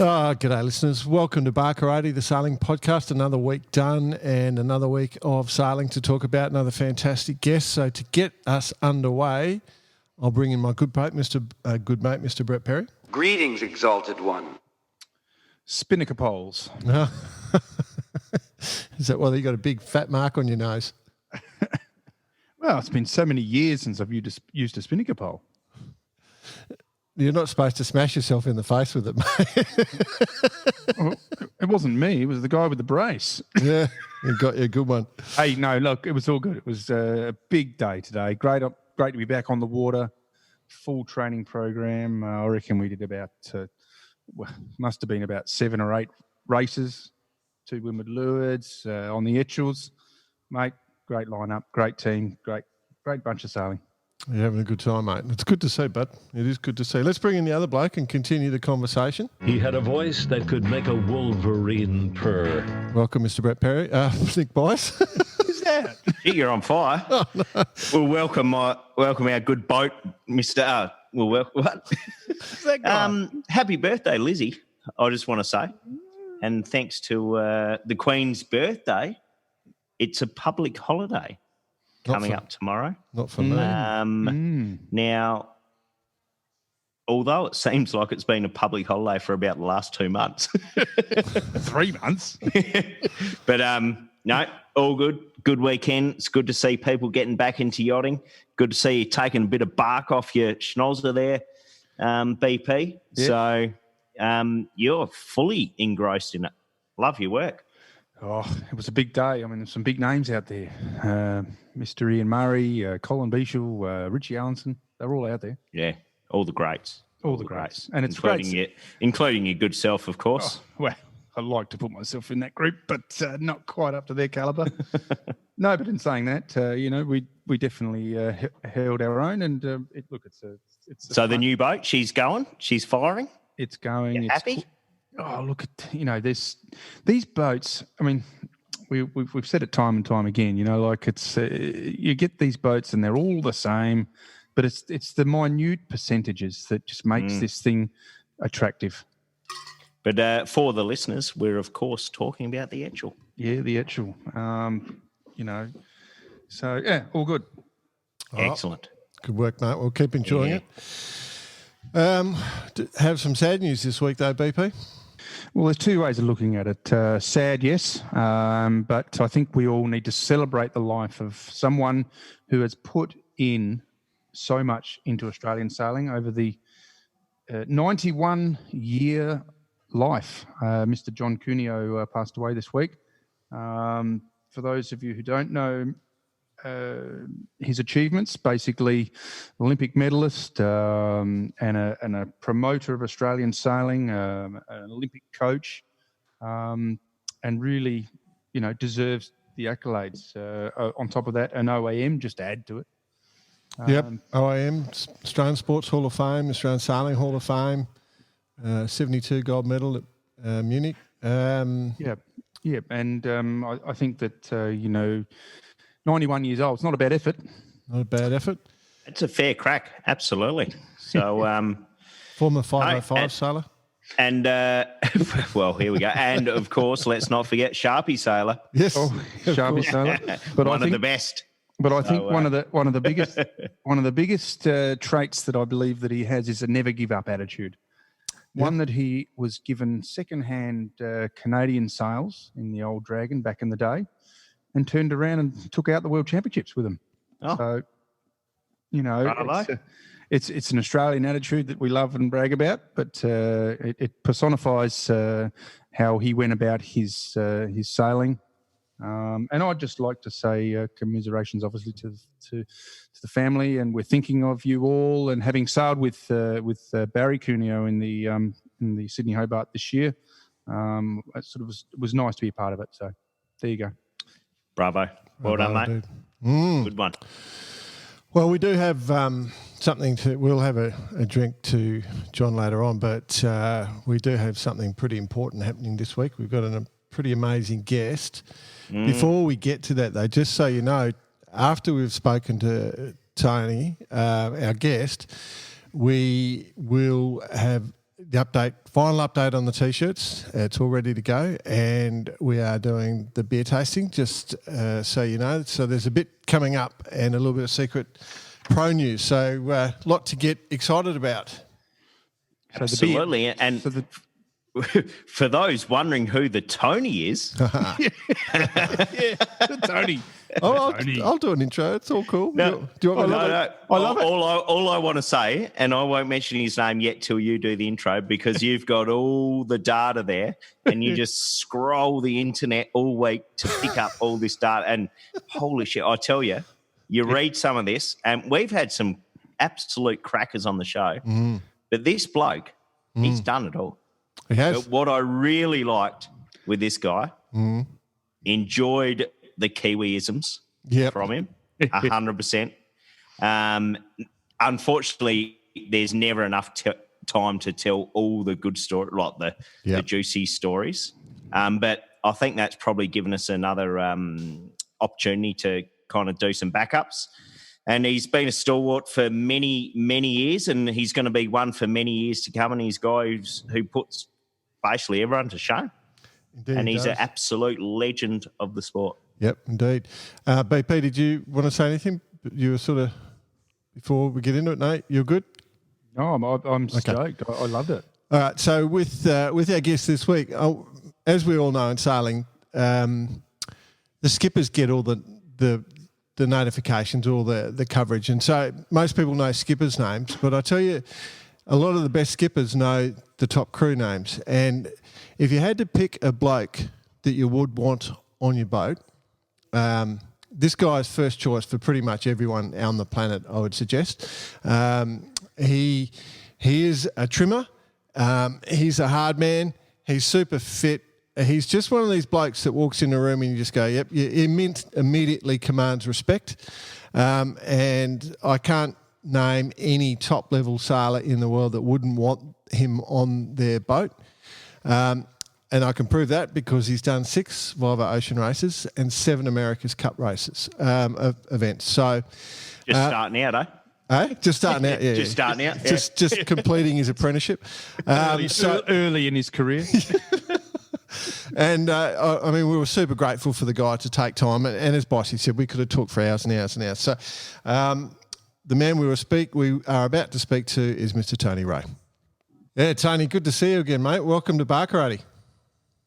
G'day, listeners. Welcome to Barker 80, the Sailing Podcast. Another week done and another week of sailing to talk about. Another fantastic guest. So to get us underway, I'll bring in my good mate, Mr. Brett Perry. Greetings, exalted one. Spinnaker poles. Is that why you got a big fat mark on your nose? Well, it's been so many years since I've used a spinnaker pole. You're not supposed to smash yourself in the face with it, mate. Well, it wasn't me. It was the guy with the brace. Yeah, you got your good one. Hey, no, look, it was all good. It was a big day today. Great to be back on the water. Full training program. I reckon we did about, must have been about 7 or 8 races. 2 windward lewards on the Etchels. Mate, great lineup, great team, great bunch of sailing. You're having a good time, mate. It's good to see, bud. It is good to see. Let's bring in the other bloke and continue the conversation. He had a voice that could make a wolverine purr. Welcome, Mr. Brett Perry. Nick Bice. Who's that? You're on fire. Oh, no. We'll welcome our good boat, Mr. What? Who's that guy? Happy birthday, Lizzie, I just want to say. And thanks to the Queen's birthday, it's a public holiday coming up tomorrow. Not for me. Now, although it seems like it's been a public holiday for about the last 2 months. 3 months. But no, all good. Good weekend. It's good to see people getting back into yachting. Good to see you taking a bit of bark off your schnozzer there, BP. Yeah. So you're fully engrossed in it. Love your work. Oh, it was a big day. I mean, there's some big names out there. Mr. Ian Murray, Colin Beashel, Richie Allenson. They're all out there. Yeah, all the greats. All the greats. And it's including your good self, of course. Oh, well, I like to put myself in that group, but not quite up to their calibre. No, but in saying that, we definitely held our own. And it's so the new boat, she's going? She's firing? It's going. You happy? Look at these boats. I mean, we've said it time and time again. It's you get these boats and they're all the same, but it's the minute percentages that just makes this thing attractive. But for the listeners, we're of course talking about the Etchel. Yeah, the Etchel. So yeah, all good. Excellent. Good work, mate. We'll keep enjoying it. Have some sad news this week, though, BP. Well, there's 2 ways of looking at it. Sad, yes, but I think we all need to celebrate the life of someone who has put in so much into Australian sailing over the 91-year life. Mr. John Cuneo passed away this week. For those of you who don't know his achievements, basically Olympic medalist and a promoter of Australian sailing, an Olympic coach, and really, deserves the accolades. On top of that, an OAM just to add to it. OAM, Australian Sports Hall of Fame, Australian Sailing Hall of Fame, 72 gold medal at Munich. And I think that 91 years old. It's not a bad effort. Not a bad effort. It's a fair crack, absolutely. So, former 505 sailor. And, well, here we go. And, of course, let's not forget Sharpie sailor. Yes, Sharpie sailor. But one of the best. But I think one of the biggest traits that I believe that he has is a never give up attitude. Yep. One that he was given second-hand Canadian sails in the old Dragon back in the day, and turned around and took out the World Championships with them. Oh. So, it's an Australian attitude that we love and brag about, but it personifies how he went about his sailing. And I'd just like to say commiserations, obviously, to the family, and we're thinking of you all. And having sailed with Barry Cuneo in the Sydney Hobart this year, it sort of was nice to be a part of it. So there you go. Bravo. Well done, mate. Good one. Well, we do have something we'll have a drink to John later on, but we do have something pretty important happening this week. We've got a pretty amazing guest. Before we get to that, though, just so you know, after we've spoken to Tony, our guest, we will have the final update on the T-shirts. It's all ready to go, and we are doing the beer tasting, just so you know. So there's a bit coming up and a little bit of secret pro news. So a lot to get excited about. Absolutely. And for those wondering who the Tony is. Tony. I'll do an intro. It's all cool. No, do you want me to I love it. All I want to say, and I won't mention his name yet till you do the intro, because you've got all the data there and you just scroll the internet all week to pick up all this data. And holy shit, I tell you, you read some of this, and we've had some absolute crackers on the show, but this bloke, he's done it all. He has. But what I really liked with this guy, enjoyed the Kiwiisms from him, 100%. Unfortunately, there's never enough time to tell all the good stories, like the juicy stories. But I think that's probably given us another opportunity to kind of do some backups. And he's been a stalwart for many, many years, and he's going to be one for many years to come. And he's a guy who puts basically everyone to shame. Indeed, and he's an absolute legend of the sport. Yep, indeed. BP, did you want to say anything? You were sort of, before we get into it, Nate, you're good? No, I'm stoked. I loved it. All right, so with our guest this week, as we all know in sailing, the skippers get all the notifications, all the coverage. And so most people know skippers' names, but I tell you, a lot of the best skippers know the top crew names. And if you had to pick a bloke that you would want on your boat, this guy's first choice for pretty much everyone on the planet, I would suggest. He is a trimmer. He's a hard man. He's super fit. He's just one of these blokes that walks in the room and you just go, yep, he immediately commands respect. And I can't name any top-level sailor in the world that wouldn't want him on their boat. And I can prove that because he's done 6 Volvo Ocean races and 7 America's Cup races events. So just starting out, Just starting out, yeah. Just starting out. Yeah. Just completing his apprenticeship. Early in his career. And, I mean, we were super grateful for the guy to take time. And as Bossy said, we could have talked for hours and hours and hours. So the man we are about to speak to is Mr. Tony Rae. Yeah, Tony, good to see you again, mate. Welcome to Bar Karate.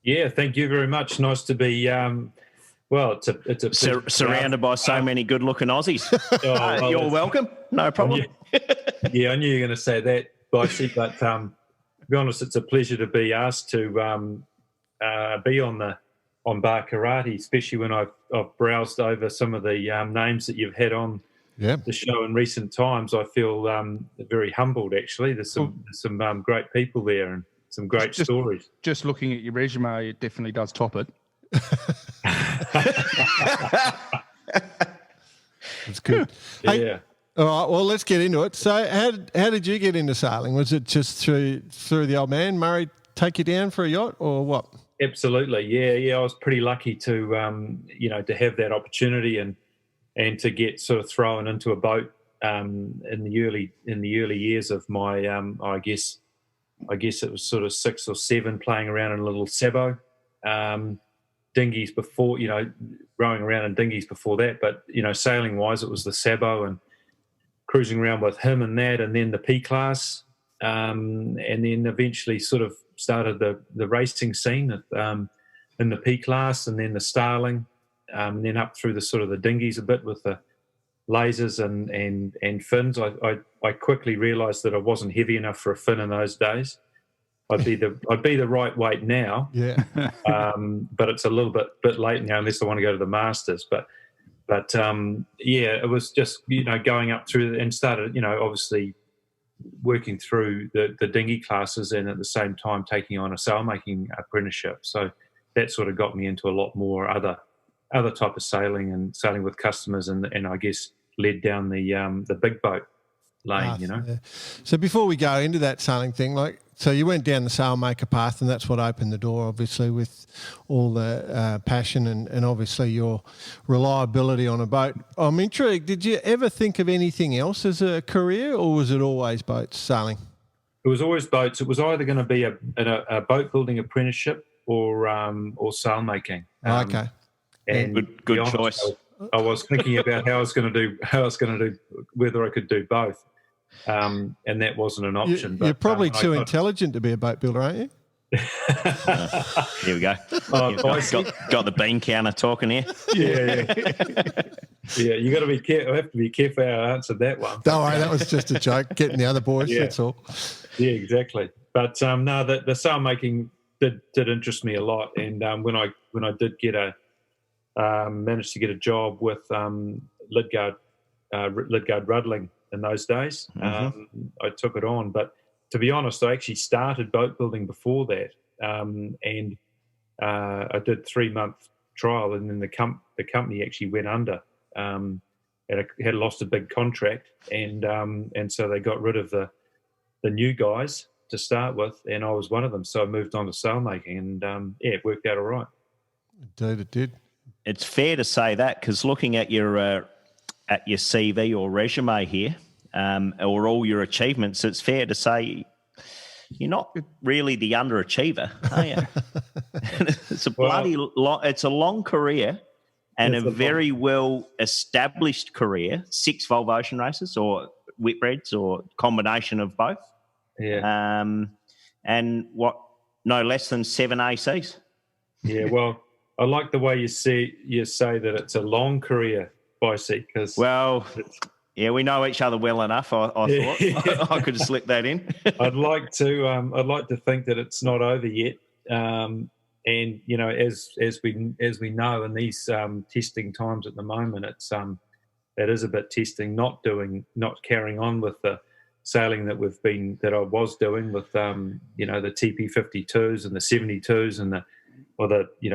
Yeah, thank you very much. Nice to be, it's a surrounded by so many good-looking Aussies. You're welcome. No problem. I knew you were going to say that, Bossy, but to be honest, it's a pleasure to be asked to be on Bar Karate, especially when I've browsed over some of the names that you've had on the show in recent times. I feel very humbled, actually. There's some great people there and some great stories. Just looking at your resume, it definitely does top it. That's good. Yeah. Hey, all right, well, let's get into it. So how did you get into sailing? Was it just through the old man, Murray, take you down for a yacht or what? Absolutely, yeah. I was pretty lucky to to have that opportunity and to get sort of thrown into a boat in the early years of my I guess it was sort of 6 or 7, playing around in a little sabo, dinghies before, rowing around in dinghies before that. But sailing wise, it was the sabo and cruising around with him and that, and then the P class, and then eventually sort of started the racing scene in the P class, and then the Starling, and then up through the sort of the dinghies a bit with the lasers and fins. I quickly realised that I wasn't heavy enough for a fin in those days. I'd be the right weight now, but it's a little bit late now unless I want to go to the Masters. But it was just going up through and started obviously working through the dinghy classes and at the same time taking on a sailmaking apprenticeship. So that sort of got me into a lot more other type of sailing and sailing with customers and I guess led down the big boat lane, Yeah. So before we go into that sailing thing, so you went down the sailmaker path and that's what opened the door, obviously, with all the passion and obviously your reliability on a boat. I'm intrigued, did you ever think of anything else as a career or was it always boats, sailing? It was always boats. It was either going to be a boat building apprenticeship or sail making. Okay. And Good choice. I was thinking about how I was going to do whether I could do both, and that wasn't an option. You're probably too intelligent to be a boat builder, aren't you? Here we go. Got the bean counter talking here. Yeah. Yeah, you got to be careful. I have to be careful how I answered that one. Don't worry, that was just a joke. Getting the other boys, that's all. Yeah, exactly. But no, the sail making did interest me a lot, and when I did get managed to get a job with Lidgard Ruddling in those days, I took it on. But to be honest, I actually started boat building before that, and I did 3-month trial, and then the company actually went under. Had lost a big contract, and so they got rid of the new guys to start with, and I was one of them. So I moved on to sail making, and it worked out all right. Indeed, it did. It's fair to say that, because looking at your CV or resume here, or all your achievements, it's fair to say you're not really the underachiever, are you? It's a long career and a very well established career. 6 Volvo Ocean races or Whitbreads or combination of both. Yeah. And no less than 7 ACs. Yeah. Well, I like the way you say that it's a long career, Bicey, because yeah, we know each other well enough. I thought I could slip that in. I'd like to think that it's not over yet. And you know, as we know in these testing times at the moment, it is a bit testing. Not carrying on with the sailing that I was doing with the TP52s and the 72s and the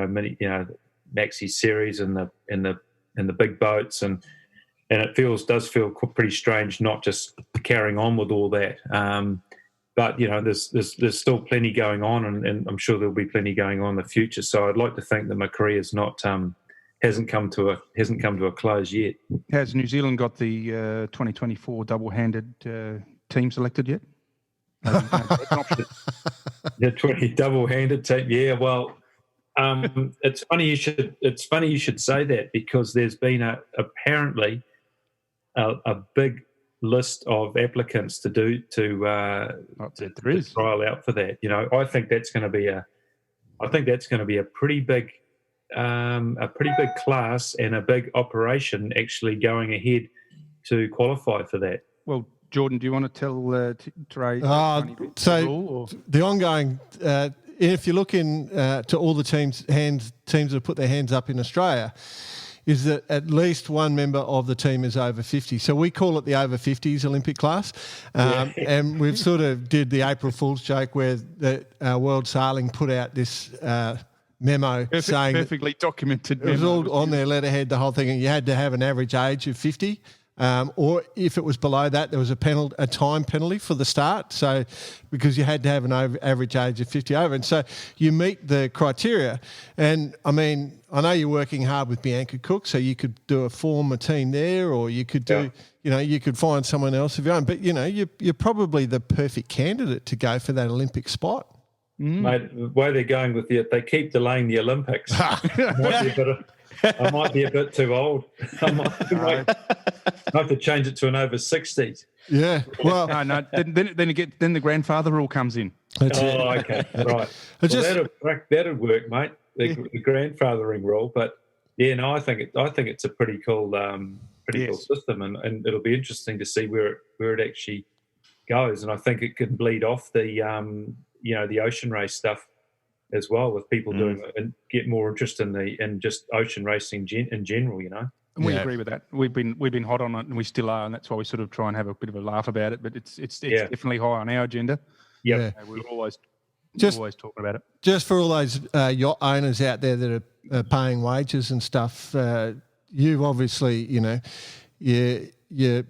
mini maxi series and the big boats and it does feel pretty strange not just carrying on with all that. But there's still plenty going on, and I'm sure there'll be plenty going on in the future. So I'd like to think that my career is not hasn't come to a close yet. Has New Zealand got the 2024 double-handed team selected yet? The 20 double-handed team, yeah. Well, it's funny you should say that, because there's been apparently a big list of applicants to trial out for that. You know, I think that's going to be a pretty big class and a big operation actually going ahead to qualify for that. Well, Jordan, do you want to tell Trae? So the ongoing, if you look in to all the teams that have put their hands up in Australia, is that at least one member of the team is over 50. So we call it the over 50s Olympic class. And we've sort of did the April Fool's joke where the World Sailing put out this memo saying perfectly documented memo. It was all on their letterhead, the whole thing, and you had to have an average age of 50. Or if it was below that, there was a time penalty for the start. So because you had to have an average age of 50 over. And so you meet the criteria. And, I mean, I know you're working hard with Bianca Cook, so you could form a team there, or you could you could find someone else of your own. But, you're probably the perfect candidate to go for that Olympic spot. Mate, the way they're going with it, they keep delaying the Olympics. I might be a bit too old. I might have to change it to an over 60s. Yeah. Well, no. Then the grandfather rule comes in. Okay, right. That'd work, mate. The grandfathering rule, but yeah, no, I think it's a pretty cool, cool system, and it'll be interesting to see where it actually goes. And I think it can bleed off the the ocean race stuff as well, with people doing it and get more interest in just ocean racing in general, And we agree with that. We've been hot on it, and we still are, and that's why we sort of try and have a bit of a laugh about it. But it's definitely high on our agenda. Yeah, we're always talking about it. Just for all those yacht owners out there that are paying wages and stuff, you've obviously, you're a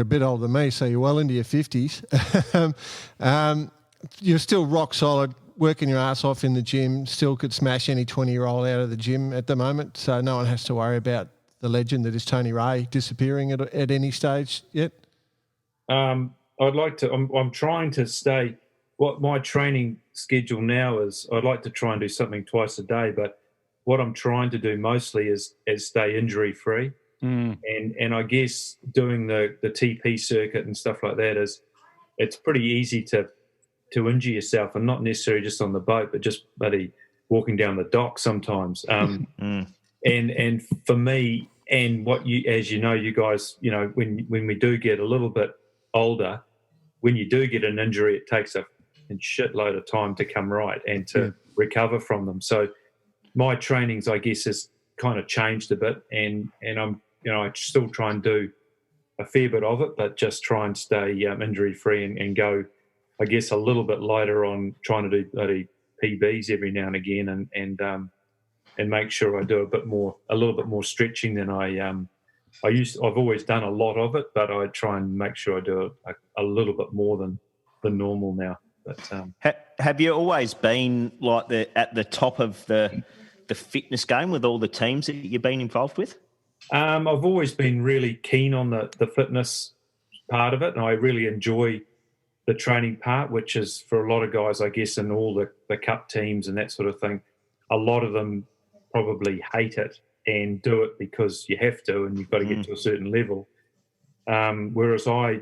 bit older than me, so you're well into your 50s. You're still rock solid, working your ass off in the gym, still could smash any 20-year-old out of the gym at the moment, so no one has to worry about the legend that is Tony Rae disappearing at any stage yet? I I'd like to. I'm trying to stay. What my training schedule now is, I'd like to try and do something twice a day. But what I'm trying to do mostly is stay injury free. And I guess doing the TP circuit and stuff like that it's pretty easy to injure yourself, and not necessarily just on the boat, but just bloody walking down the dock sometimes. And for me, and what you guys, when we do get a little bit older, when you do get an injury, it takes a shitload of time to come right and to recover from them. So my trainings, I guess, has kind of changed a bit, and I'm, I still try and do a fair bit of it, but just try and stay injury free and go, I guess, a little bit lighter on trying to do bloody PBs every now and again, and make sure I do a little bit more stretching than I've always done a lot of it, but I try and make sure I do a little bit more than normal now. But have you always been like at the top of the fitness game with all the teams that you've been involved with? I've always been really keen on the fitness part of it, and I really enjoy the training part, which is for a lot of guys, I guess, in all the cup teams and that sort of thing. A lot of them probably hate it and do it because you have to, and you've got to get to a certain level. Whereas I,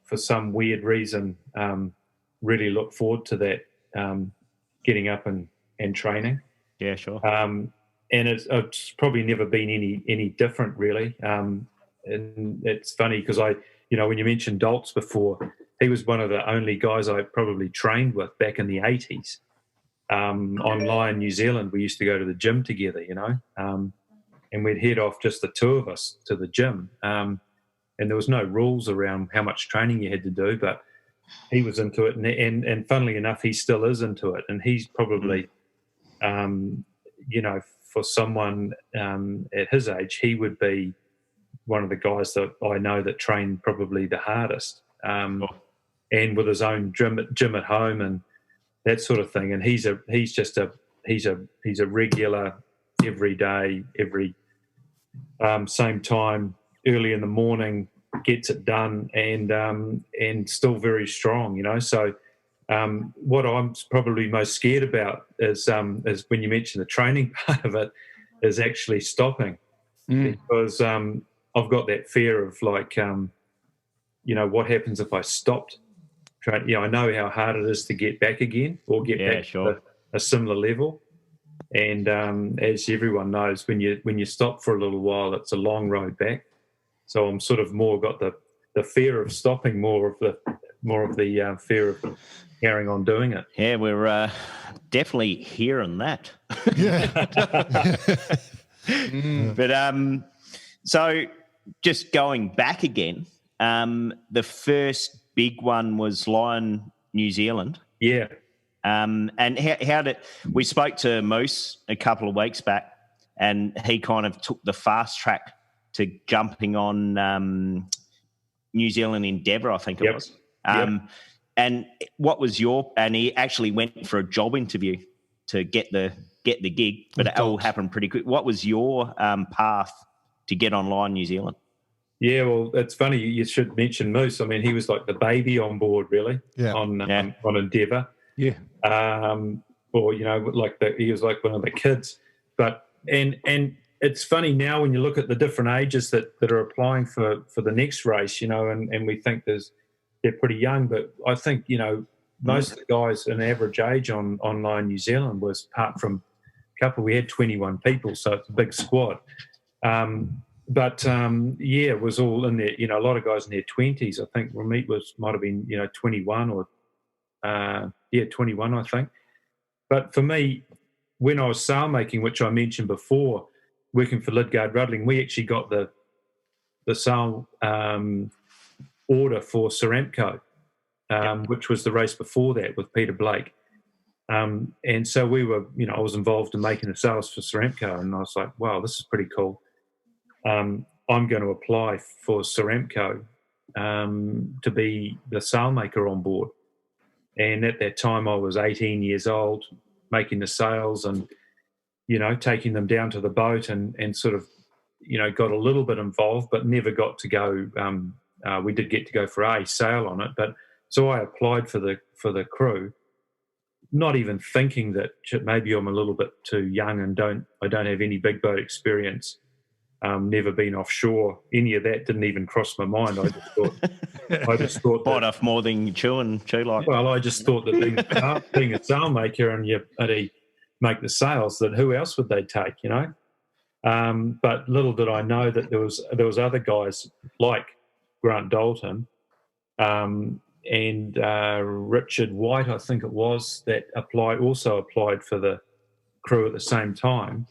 for some weird reason, really look forward to that, getting up and training. Yeah, sure. And it's probably never been any different, really. And it's funny because when you mentioned Daltz before, he was one of the only guys I probably trained with back in the 80s. Online New Zealand, we used to go to the gym together, and we'd head off, just the two of us, to the gym. And there was no rules around how much training you had to do, but he was into it. And funnily enough, he still is into it. And he's probably, for someone at his age, he would be one of the guys that I know that trained probably the hardest, and with his own gym at home and that sort of thing. And he's a regular, every day, same time, early in the morning, gets it done, and still very strong, So what I'm probably most scared about is when you mention the training part of it, is actually stopping, because I've got that fear of what happens if I stopped training? I know how hard it is to get back again or get back to a similar level. And as everyone knows, when you stop for a little while, it's a long road back. So I'm sort of more got the fear of stopping, more of the fear of carrying on doing it. Yeah, we're definitely hearing that. But so just going back again, the first big one was Lion New Zealand. Yeah. And how did we spoke to Moose a couple of weeks back, and he kind of took the fast track to jumping on New Zealand Endeavour, I think it was. And what was and he actually went for a job interview to get the gig, but it all happened pretty quick. What was your path to get on Lion New Zealand? Yeah, well, it's funny you should mention Moose. I mean, he was like the baby on board, really, on Endeavour. Yeah. Or he was like one of the kids. But and it's funny now when you look at the different ages that are applying for the next race, and we think they're pretty young, but I think most of the guys an average age on Lion New Zealand was, apart from a couple, we had 21 people, so it's a big squad. It was all in there. A lot of guys in their 20s. I think Ramit might have been 21 or 21, I think. But for me, when I was sail making, which I mentioned before, working for Lidgard Ruddling, we actually got the sail order for Saramco, which was the race before that with Peter Blake. And so we were, I was involved in making the sails for Saramco, and I was like, wow, this is pretty cool. I'm going to apply for Saramco to be the sailmaker on board. And at that time, I was 18 years old, making the sails and, taking them down to the boat and sort of, got a little bit involved, but never got to go we did get to go for a sail on it, but so I applied for the crew, not even thinking that maybe I'm a little bit too young and I don't have any big boat experience. Never been offshore. Any of that didn't even cross my mind. I just thought bite off more than you chew like. Well, I just thought that being a sailmaker and you make the sails, that who else would they take, you know? But little did I know that there was other guys like Grant Dalton and Richard White, I think it was, that also applied for the crew at the same time.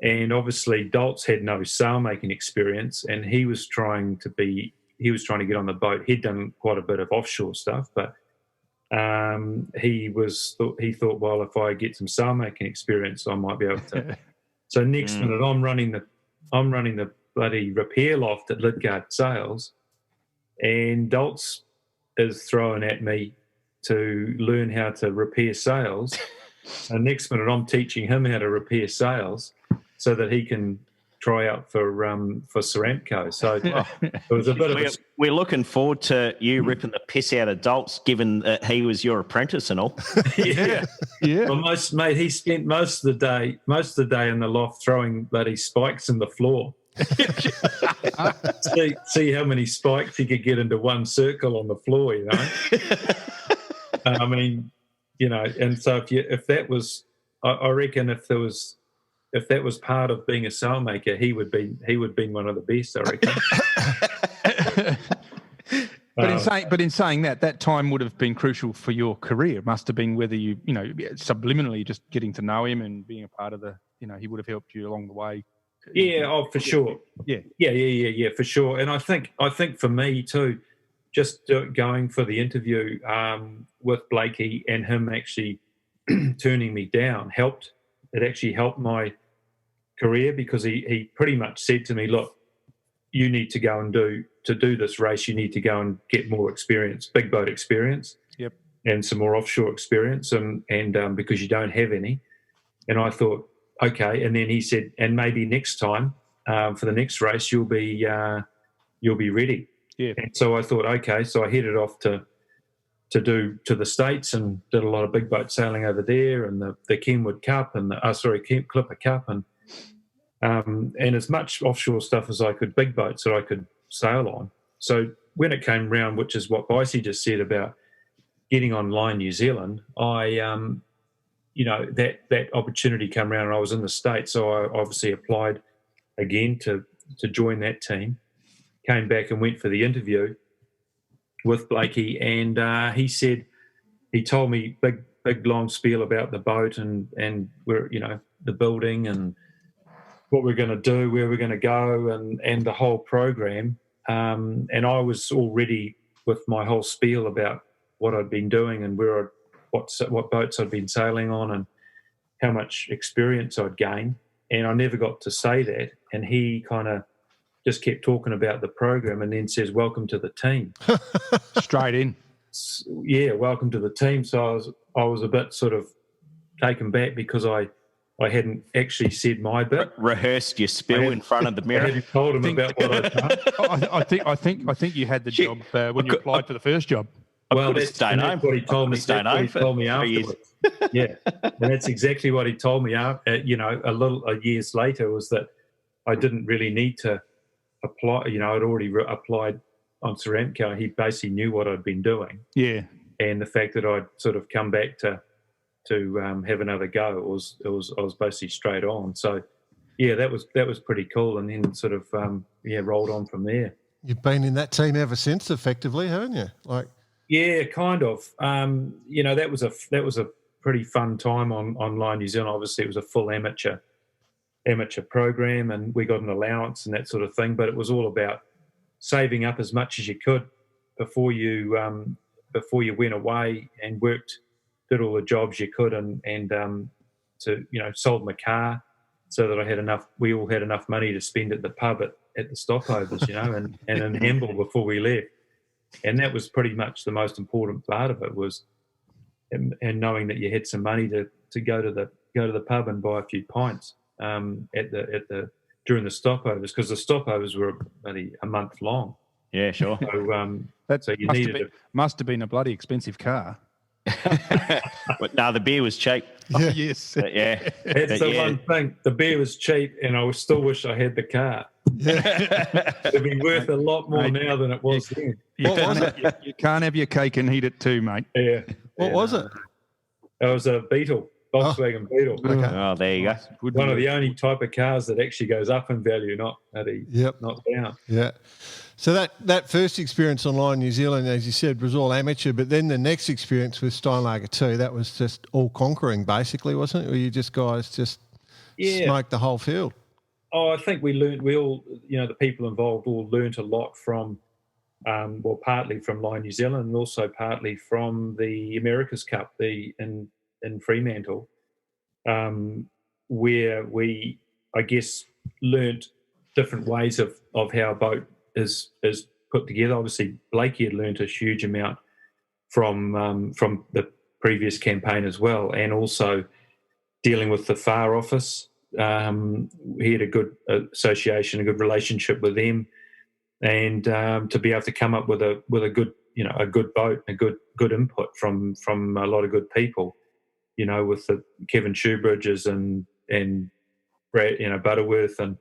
And obviously Daltz had no sailmaking experience, and he was trying to get on the boat. He'd done quite a bit of offshore stuff, but he thought, well, if I get some sailmaking experience, I might be able to. So next minute, I'm running the bloody repair loft at Lidgard Sails, and Daltz is throwing at me to learn how to repair sails. And next minute, I'm teaching him how to repair sails so that he can try out for Ceramco. So it was a bit of we're looking forward to you ripping the piss out of Daltz, given that he was your apprentice and all. Yeah. Well, he spent most of the day in the loft throwing bloody spikes in the floor. see how many spikes he could get into one circle on the floor, you know. I mean, you know, and so if that was, I reckon if that was part of being a sailmaker, he would be one of the best, I reckon. But in saying that time would have been crucial for your career. It must have been whether you know, subliminally just getting to know him and being a part of the, you know, he would have helped you along the way. Yeah, for sure. Yeah, for sure. And I think for me too, just going for the interview with Blakey and him actually turning me down helped. It actually helped my career, because he pretty much said to me, look, you need to go and do this race, you need to go and get more experience, big boat experience, and some more offshore experience, and because you don't have any. And I thought, okay. And then he said, and maybe next time for the next race you'll be ready. Yeah. And so I thought, okay. So I headed off to the States and did a lot of big boat sailing over there, and the Kenwood Cup and Clipper Cup, and as much offshore stuff as I could, big boats that I could sail on. So when it came round, which is what Bicey just said about getting on Line New Zealand, I you know, that opportunity came around and I was in the States, so I obviously applied again to join that team. Came back and went for the interview with Blakey, and he told me big long spiel about the boat and where, you know, the building and what we're going to do, where we're going to go, and the whole program. And I was already with my whole spiel about what I'd been doing and what boats I'd been sailing on and how much experience I'd gained. And I never got to say that. And he kind of just kept talking about the program and then says, welcome to the team. Straight in. Yeah, welcome to the team. So I was a bit sort of taken back because I hadn't actually said my bit. Rehearsed your spiel in front of the mirror. I hadn't told him about what I'd done. I think you had the job when you applied for the first job. Well, that's what he told me. That's what he told me afterwards. Yeah, and that's exactly what he told me. You know, a years later, was that I didn't really need to apply. You know, I'd already applied on Ceramco. He basically knew what I'd been doing. Yeah, and the fact that I'd sort of come back to have another go, I was basically straight on. So yeah, that was pretty cool. And then sort of rolled on from there. You've been in that team ever since, effectively, haven't you? Like. Yeah, kind of. You know, that was a pretty fun time on Line New Zealand. Obviously, it was a full amateur program, and we got an allowance and that sort of thing. But it was all about saving up as much as you could before you went away and did all the jobs you could, and sold my car so that I had enough. We all had enough money to spend at the pub at the stopovers, you know, and in Hamble before we left. And that was pretty much the most important part of it, was and knowing that you had some money to go to the pub and buy a few pints during the stopovers, because the stopovers were only a month long. Yeah, sure. So you must have been a bloody expensive car. But no, the beer was cheap. Oh, yes. But yeah. That's the one thing. The beer was cheap, and I still wish I had the car. It'd be worth a lot more now than it was then. You can't have your cake and eat it too, mate. Yeah. What was it? It was a Beetle, Volkswagen Beetle. Okay. Oh, there you go. One of the only type of cars that actually goes up in value, not down. Yeah. So that first experience online New Zealand, as you said, was all amateur, but then the next experience with Steinlager 2, that was just all conquering basically, wasn't it? Or you guys smoked the whole field? Oh, I think we all, the people involved all learnt a lot from, partly from Line New Zealand and also partly from the America's Cup in Fremantle, where we, I guess, learnt different ways of how a boat is put together. Obviously, Blakey had learnt a huge amount from the previous campaign as well, and also dealing with the FAR office. He had a good association, a good relationship with them, and to be able to come up with a good a good boat, a good input from a lot of good people, with the Kevin Shoebridges and Brad, Butterworth and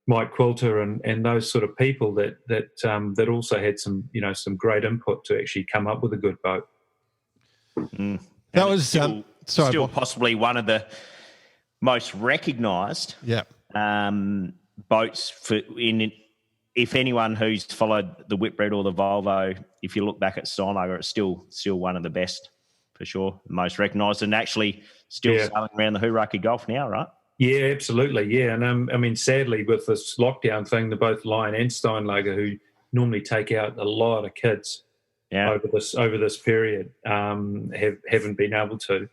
Mike Quilter and those sort of people that also had some great input to actually come up with a good boat. Mm. That was still possibly one of the most recognised boats if anyone who's followed the Whitbread or the Volvo, if you look back at Steinlager, it's still one of the best for sure, most recognised, and actually still sailing around the Hooraki Gulf now, right? Yeah, absolutely. Yeah, and sadly, with this lockdown thing, both Lion and Steinlager, who normally take out a lot of kids over this period, haven't been able to,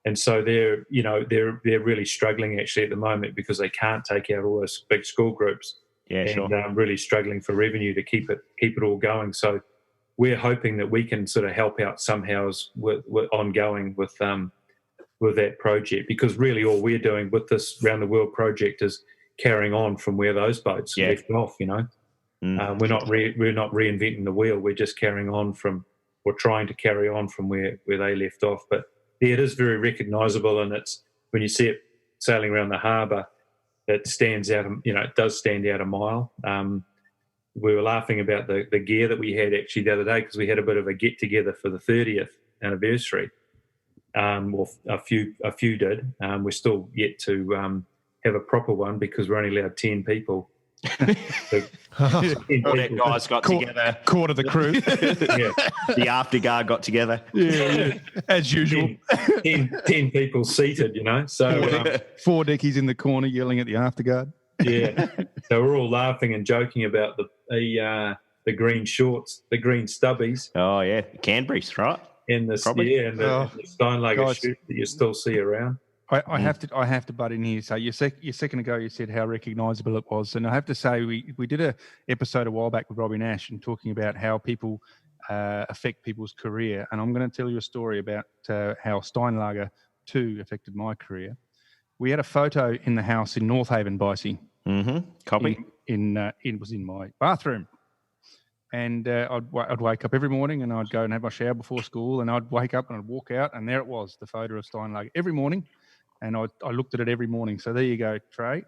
and so they're really struggling actually at the moment because they can't take out all those big school groups. Yeah, and really struggling for revenue to keep it all going. So we're hoping that we can sort of help out somehow with ongoing with that project, because really all we're doing with this Round the World project is carrying on from where those boats left off. We're not reinventing the wheel. We're just trying to carry on from where they left off. But it is very recognisable, and it's when you see it sailing around the harbour, it stands out. It does stand out a mile. We were laughing about the gear that we had actually the other day, because we had a bit of a get together for the 30th anniversary. Well, a few did. We're still yet to have a proper one because we're only allowed 10 people. Guys got together. Quarter of the crew. The afterguard got together. Yeah. As usual. 10 people seated, So 4 deckies in the corner yelling at the afterguard. Yeah. So we're all laughing and joking about the green shorts, the green stubbies. Oh yeah, Canberries, right? And the Steinlager shoot that you still see around. I have to butt in here. So your second ago you said how recognisable it was, and I have to say we did a episode a while back with Robbie Nash and talking about how people affect people's career, and I'm going to tell you a story about how Steinlager 2 affected my career. We had a photo in the house in North Haven, Bicey. Mm-hmm. Copy. It was in my bathroom. And I'd wake up every morning and I'd go and have my shower before school, and I'd wake up and I'd walk out, and there it was, the photo of Steinlager every morning. And I looked at it every morning. So there you go, Trae.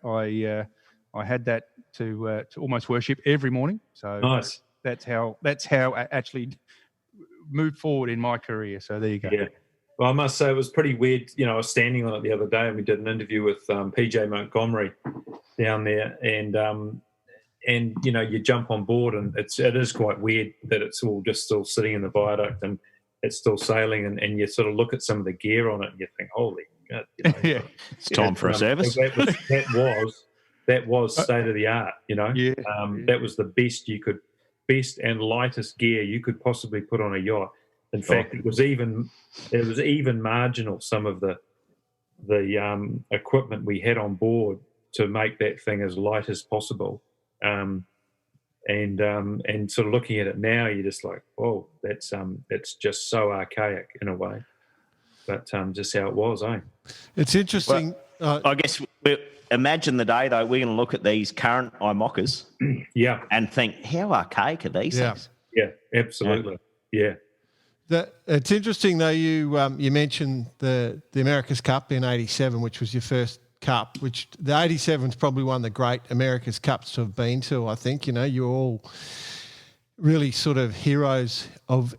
I had that to almost worship every morning. So nice. That's how I actually moved forward in my career. So there you go. Yeah. Well, I must say it was pretty weird. I was standing on it the other day, and we did an interview with PJ Montgomery down there, and you jump on board, and it is quite weird that it's all just still sitting in the viaduct and it's still sailing, and you sort of look at some of the gear on it and you think, holy God, it's time for a service. That was state of the art, Yeah. That was the best and lightest gear you could possibly put on a yacht. In fact, it was even marginal, some of the equipment we had on board to make that thing as light as possible. And sort of looking at it now, you're just like, oh, that's just so archaic in a way, but just how it was, eh? It's interesting. I guess But imagine the day, though, we're going to look at these current IMOCAs and think, how archaic are these things? Yeah, absolutely. Yeah. It's interesting, though, you mentioned the America's Cup in 87, which was your first cup, which the 87 is probably one of the great America's Cups to have been to, I think. You know, you're all really sort of heroes of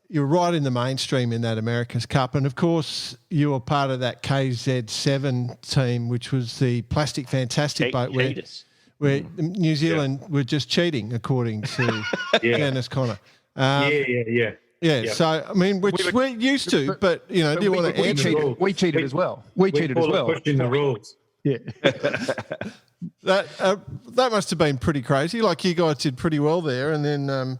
you're right in the mainstream in that America's Cup. And, of course, you were part of that KZ7 team, which was the plastic fantastic boat where New Zealand were just cheating, according to Dennis Conner. Yeah, so, I mean, which we're used to, but do you want to answer? We cheated as well. We cheated as well. Pushing the rules. Yeah. That must have been pretty crazy. Like, you guys did pretty well there, and then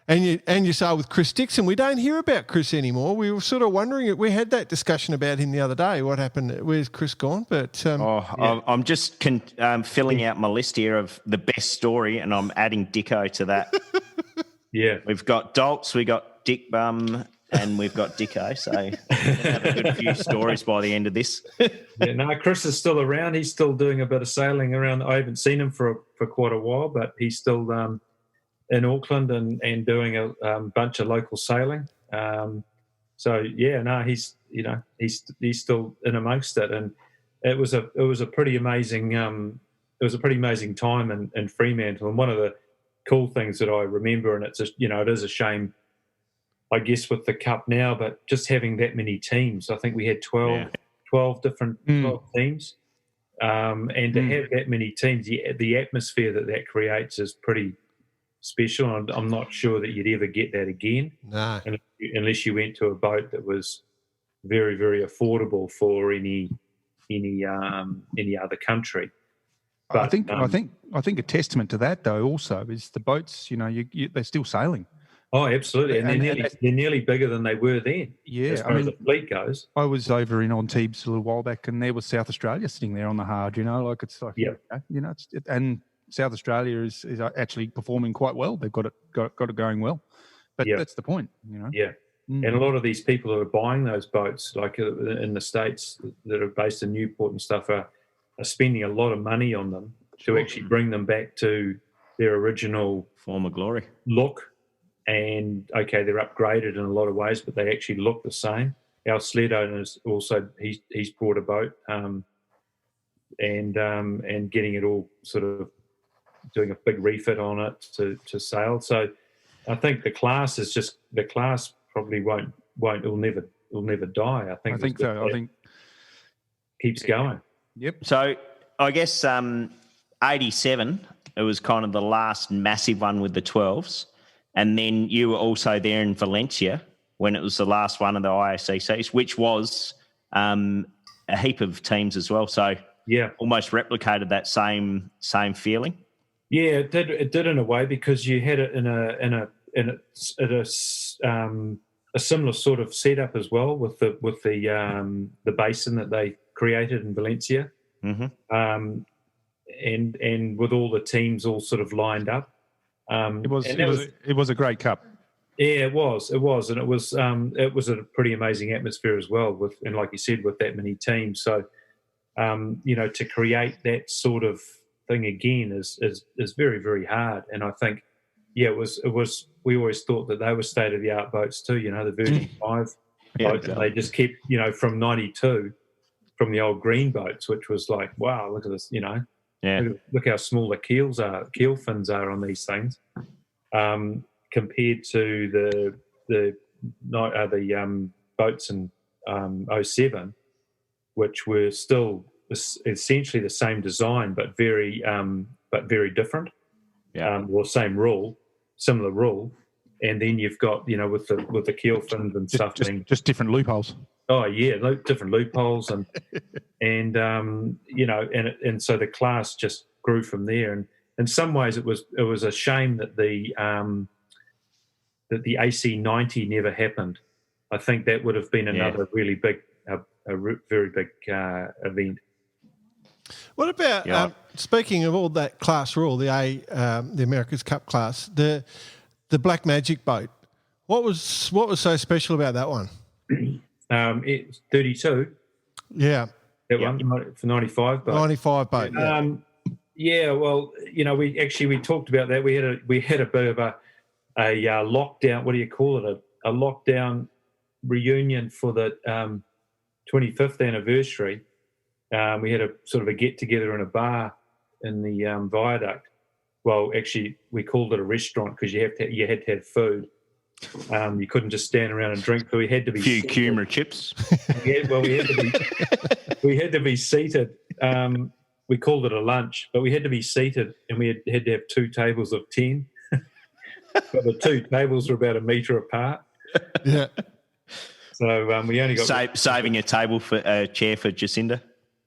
and you saw with Chris Dixon. We don't hear about Chris anymore. We were sort of wondering. We had that discussion about him the other day. What happened? Where's Chris gone? But I'm just filling out my list here of the best story, and I'm adding Dicko to that. Yeah, we've got Dolts, we got Dick Bum, and we've got Dicko. So we're going to have a good few stories by the end of this. Chris is still around. He's still doing a bit of sailing around. I haven't seen him for quite a while, but he's still in Auckland and doing a bunch of local sailing. He's he's still in amongst it, and it was a pretty amazing time in Fremantle. And one of the cool things that I remember, and it is a shame, I guess, with the Cup now, but just having that many teams. I think we had 12 different 12 teams, and to have that many teams, the atmosphere that creates is pretty special. And I'm not sure that you'd ever get that again, unless you went to a boat that was very, very affordable for any other country. But, I think a testament to that, though, also is the boats. They're still sailing. Oh, absolutely, and they're nearly bigger than they were then. Yeah, as far as the fleet goes. I was over in Antibes a little while back, and there was South Australia sitting there on the hard. And South Australia is actually performing quite well. They've got it going well, but that's the point. Yeah. And a lot of these people that are buying those boats, like in the States that are based in Newport and stuff, are spending a lot of money on them to actually bring them back to their original form of glory look. And they're upgraded in a lot of ways, but they actually look the same. Our sled owner's also he's brought a boat, and getting it all sort of doing a big refit on it to sail. So I think the class probably it'll never die. I think so. I think keeps going. Yep. So I guess 87, it was kind of the last massive one with the 12s. And then you were also there in Valencia when it was the last one of the IACCs, which was a heap of teams as well. So almost replicated that same feeling. Yeah, it did in a way, because you had it in a similar sort of setup as well with the basin that they created in Valencia, and with all the teams all sort of lined up. It was a great cup. Yeah, it was, and it was a pretty amazing atmosphere as well. And like you said, with that many teams, so to create that sort of thing again is very, very hard. And I think it was. We always thought that they were state of the art boats too. The Virgin 5 boats, and they just kept from '92 from the old green boats, which was like, wow, look at this, Look how small the keel fins are on these things, compared to the boats in 07, which were still essentially the same design but very different. Same rule, similar rule, and then you've got with the keel fins and stuff, just different loopholes. Oh yeah, different loopholes, and and so the class just grew from there. And in some ways, it was a shame that the AC90 never happened. I think that would have been another really big, very big event. What about speaking of all that class rule, the America's Cup class, the Black Magic boat? What was so special about that one? It's 32. Yeah. That one for 95 boat. 95 boat. Yeah. Well, we talked about that. We had a bit of a lockdown. What do you call it? A lockdown reunion for the 25th anniversary. We had a sort of a get together in a bar in the viaduct. Well, actually, we called it a restaurant because you had to have food. You couldn't just stand around and drink, but we had to be. A few cucumber chips. We had to be seated. We called it a lunch, but we had to be seated, and we had to have 2 tables of 10. But the 2 tables were about a metre apart. Yeah. So we only got saving a chair for Jacinda.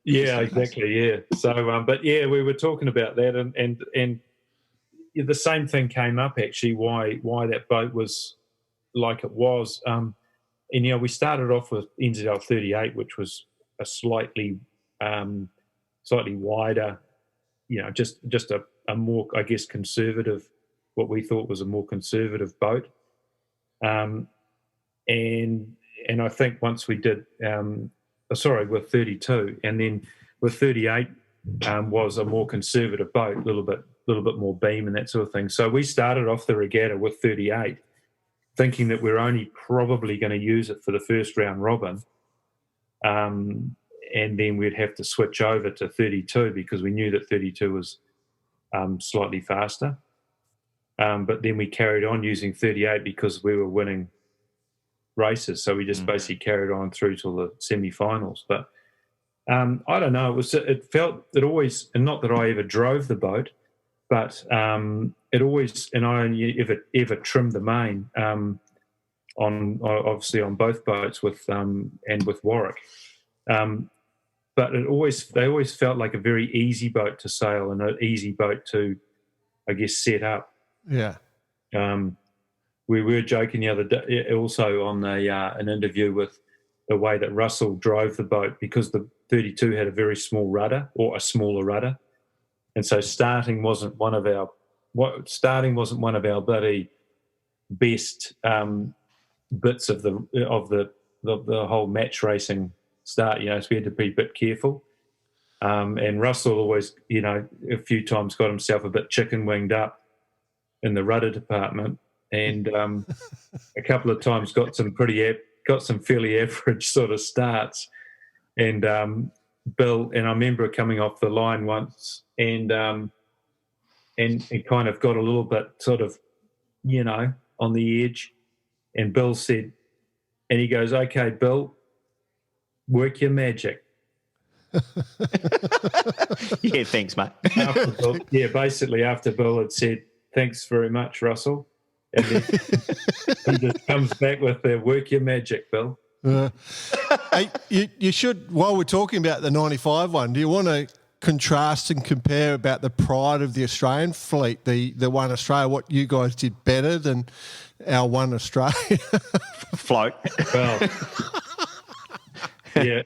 Yeah, exactly. Yeah. So, but yeah, we were talking about that, and the same thing came up actually. Why that boat was like it was, and we started off with NZL 38, which was a slightly wider, just a more, I guess, conservative, what we thought was a more conservative boat, and I think once we did. With 32, and then with 38 was a more conservative boat, a little bit more beam and that sort of thing. So we started off the regatta with 38, thinking that we're only probably going to use it for the first round robin, and then we'd have to switch over to 32 because we knew that 32 was slightly faster. But then we carried on using 38 because we were winning races, so we just basically carried on through till the semi-finals. But I don't know, it always, and not that I ever drove the boat, but it always, and I only ever trimmed the main on both boats with and with Warwick, but they always felt like a very easy boat to sail and an easy boat to, I guess, set up. Yeah. We were joking the other day also on an interview with the way that Russell drove the boat, because the 32 had a very small rudder, or a smaller rudder, and so starting wasn't one of our bloody best bits of the whole match racing start. So we had to be a bit careful. And Russell always, a few times got himself a bit chicken winged up in the rudder department. And a couple of times got some fairly average sort of starts, and Bill, and I remember coming off the line once, and it kind of got a little bit sort of, on the edge, and Bill said, and he goes, "Okay, Bill, work your magic." Yeah, thanks, mate. Basically after Bill had said, "Thanks very much, Russell." And then he just comes back with the "work your magic, Bill." Hey, you should, while we're talking about the 95 one, do you want to contrast and compare about the pride of the Australian fleet, the One Australia, what you guys did better than our One Australia? Float. Well, yeah.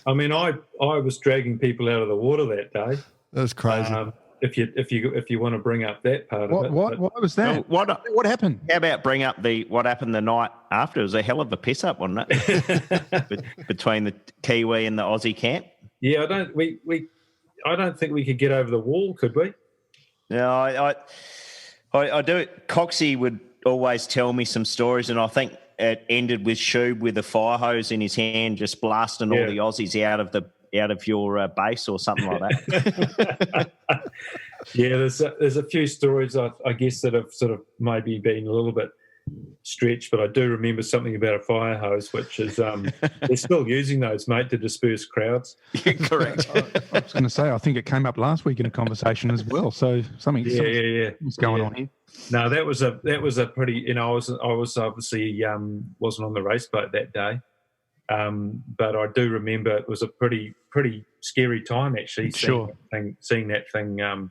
I mean, I was dragging people out of the water that day. That was crazy. If you want to bring up that part of it. What was that? What happened? How about bring up what happened the night after? It was a hell of a piss up, wasn't it? Between the Kiwi and the Aussie camp. Yeah, I don't think we could get over the wall, could we? No, I do it. Coxie would always tell me some stories, and I think it ended with Shoob with a fire hose in his hand, just blasting all the Aussies out of your base or something like that. Yeah, there's a few stories I guess that have sort of maybe been a little bit stretched, but I do remember something about a fire hose, which is they're still using those, mate, to disperse crowds. Correct. I was going to say, I think it came up last week in a conversation as well. So something was going on here. No, that was a pretty. I was obviously wasn't on the race boat that day. But I do remember it was a pretty scary time, actually, seeing that thing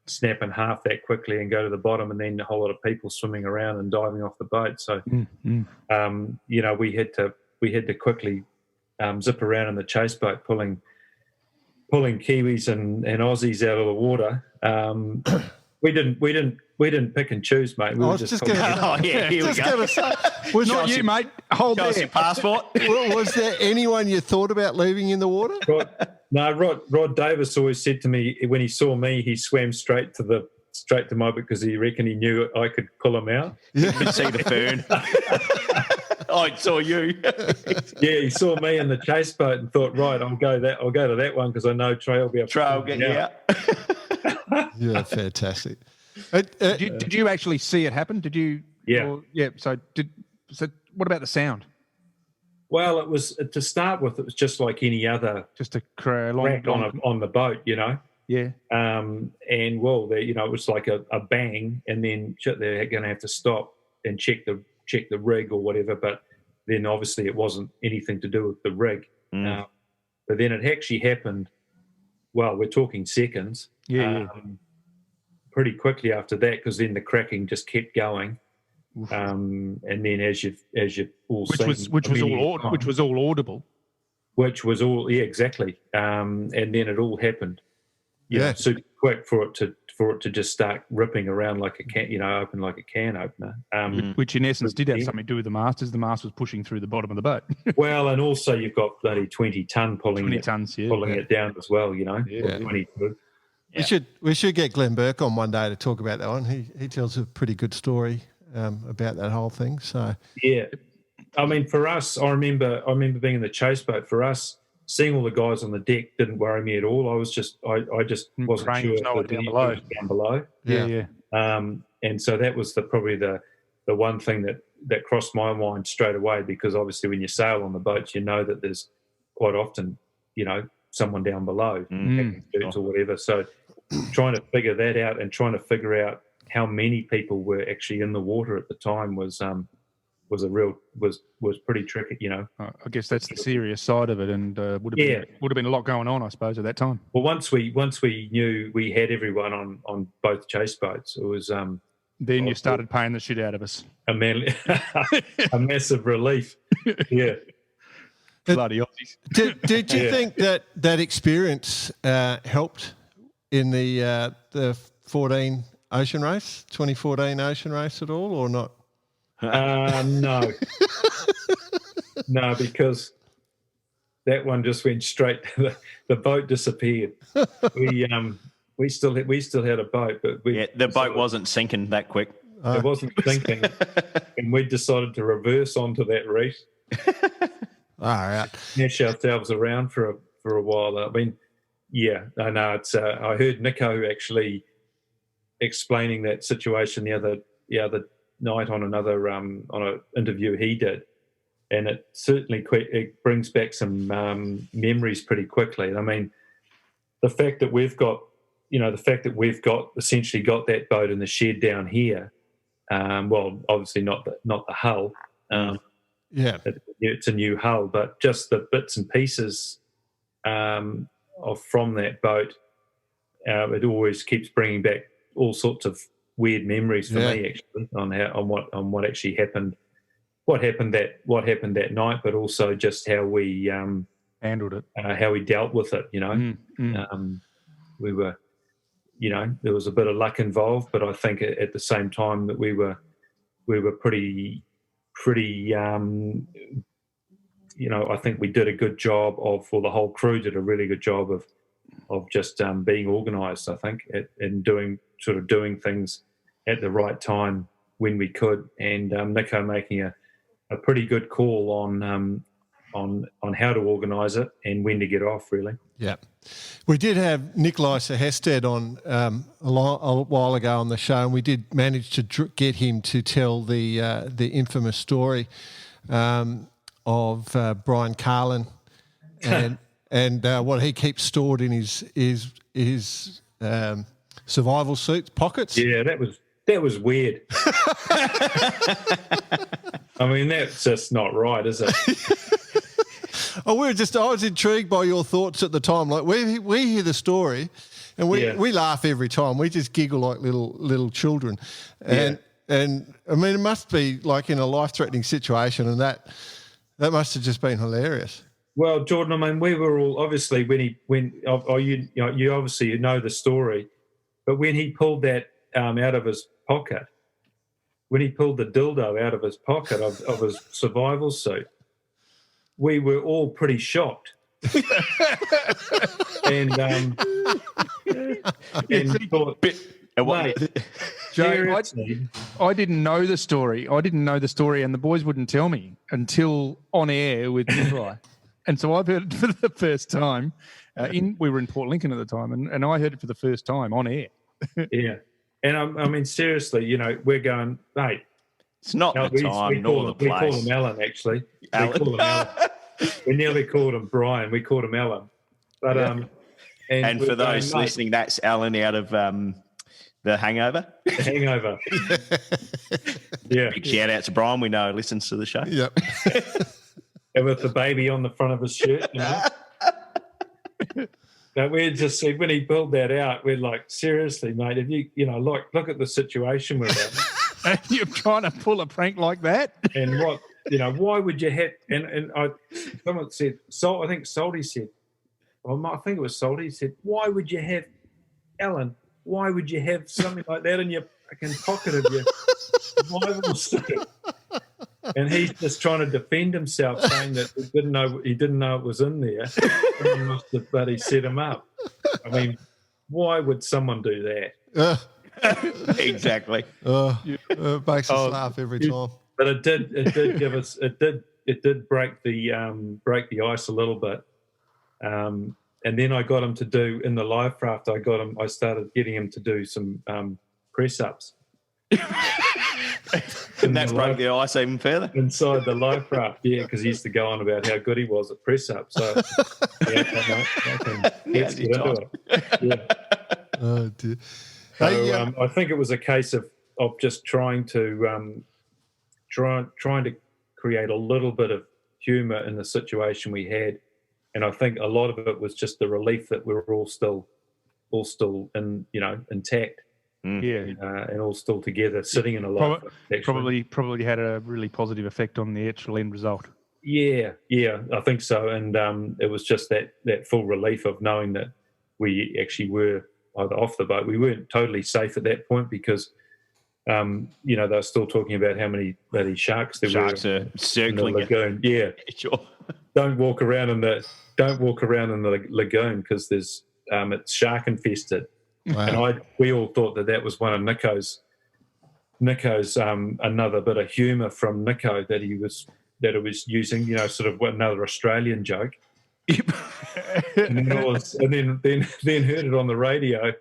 snap in half that quickly and go to the bottom, and then a whole lot of people swimming around and diving off the boat. So, we had to quickly zip around in the chase boat, pulling Kiwis and Aussies out of the water. We didn't pick and choose, mate. I was just going to say, was not you, mate. Hold your passport. Was there anyone you thought about leaving in the water? No, Rod Davis always said to me when he saw me, he swam straight to my because he reckoned he knew I could pull him out. You could see the fern. I saw you. Yeah, he saw me in the chase boat and thought, right, I'll go to that one because I know Trae will be able Trae will get you out. Yeah, fantastic. Did you actually see it happen? Did you? Yeah. Yeah. So what about the sound? Well, it was to start with. It was just like any other Just a long on the boat, Yeah. And well, it was like a bang, and then they're going to have to stop and check the rig or whatever. But then obviously it wasn't anything to do with the rig. But then it actually happened. Well, we're talking seconds. Yeah. Pretty quickly after that, because then the cracking just kept going. And then as you all which was all audible. Which was all exactly. And then it all happened. Super quick for it to just start ripping around like a can, open like a can opener. Which in essence did have something to do with the mast, as the mast was pushing through the bottom of the boat. Well, and also you've got bloody 20 ton pulling it down as well. 22. Yeah. We should get Glenn Burke on one day to talk about that one. He tells a pretty good story about that whole thing. So yeah, I mean, for us, I remember being in the chase boat. For us, seeing all the guys on the deck didn't worry me at all. I just wasn't sure if down below. Down below. Yeah. And so that was probably the one thing that crossed my mind straight away, because obviously when you sail on the boats, you know that there's quite often someone down below or whatever. So trying to figure that out and trying to figure out how many people were actually in the water at the time was pretty tricky, I guess that's the serious side of it, and would have been a lot going on, I suppose, at that time. Well, once we knew we had everyone on both chase boats, it was then you started paying the shit out of us. A massive relief. Yeah. Bloody Aussies. Did you think that experience helped in the 2014 ocean race at all, or not? No. No, because that one just went straight. The boat disappeared. We still had a boat, but the boat wasn't sinking that quick. It wasn't sinking, and we decided to reverse onto that reef. All right. Smash ourselves around for a while. I mean, yeah, I know. It's. I heard Nico actually explaining that situation the other night on another on an interview he did, and it certainly it brings back some memories pretty quickly. I mean, the fact that we've got essentially got that boat in the shed down here. Well, obviously not the hull. It's a new hull, but just the bits and pieces from that boat. It always keeps bringing back all sorts of weird memories for me, actually, on what actually happened, what happened that night, but also just how we handled it, how we dealt with it. We were, there was a bit of luck involved, but I think at the same time that we were pretty. I think we did a good job the whole crew did a really good job of just being organised, I think, and doing things at the right time when we could, and Nico making a pretty good call on how to organise it and when to get off, really. Yeah. We did have Nikolai Sehested on a while ago on the show, and we did manage to get him to tell the infamous story of Brian Carlin and what he keeps stored in his survival suit pockets. Yeah, that was weird. I mean, that's just not right, is it? I was intrigued by your thoughts at the time. Like we hear the story, and we laugh every time. We just giggle like little children, and I mean, it must be like in a life-threatening situation, and that must have just been hilarious. Well, Jordan, I mean, we were all obviously you obviously know the story, but when he pulled that out of his pocket, when he pulled the dildo out of his pocket of his survival suit, we were all pretty shocked. and thought, mate, Joe, I didn't know the story. And the boys wouldn't tell me until on air with Trae. And so I've heard it for the first time. We were in Port Lincoln at the time, and I heard it for the first time on air. Yeah. And I mean, seriously, we're going, mate. It's not the time nor the place. We call him Alan, actually. We call him Alan. We nearly called him Brian. We called him Alan. But and for those listening, that's Alan out of The Hangover. The Hangover. Yeah. Big shout out to Brian. We know he listens to the show. Yep. And with the baby on the front of his shirt, Now, we just said, when he pulled that out, we're like, seriously, mate, if you look at the situation we're in. And you're trying to pull a prank like that? And what, why would you have, someone said, I think Salty said, I think it was Salty said, why would you have, Alan, why would you have something like that in your fucking pocket of your Bible suit? And he's just trying to defend himself, saying that he didn't know it was in there. And he must have bloody set him up. I mean, why would someone do that? Exactly. It makes us laugh every time. But it did give us it did break the ice a little bit. And then I got him to do in the life raft. I started getting him to do some press ups. And that broke the ice even further. Inside the life raft, yeah, because he used to go on about how good he was at press up. So, let's get into it. Yeah. Oh, dear. So, I think it was a case of just trying to create a little bit of humour in the situation we had, and I think a lot of it was just the relief that we were all still intact. Yeah, and all still together, sitting in a life. Probably had a really positive effect on the actual end result. Yeah, I think so. And it was just that full relief of knowing that we actually were either off the boat. We weren't totally safe at that point because, they were still talking about how many bloody sharks there were. Sharks are circling the lagoon. Yeah, sure. Don't walk around in the lagoon because there's it's shark infested. Wow. And we all thought that was one of Nico's another bit of humour from Nico that it was using, sort of another Australian joke. and then heard it on the radio.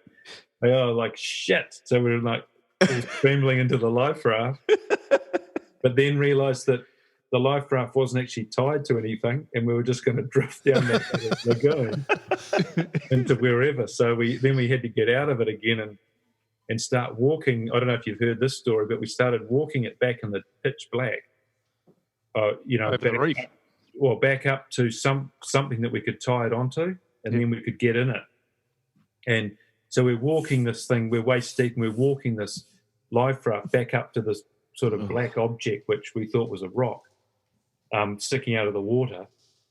Like shit. So we were like scrambling into the life raft, but then realised that the life raft wasn't actually tied to anything, and we were just going to drift down the lagoon into wherever. So we had to get out of it again and start walking. I don't know if you've heard this story, but we started walking it back in the pitch black. Over the reef. Back up to something that we could tie it onto, and then we could get in it. And so we're walking this thing. We're waist deep, and we're walking this life raft back up to this sort of black object, which we thought was a rock. Sticking out of the water,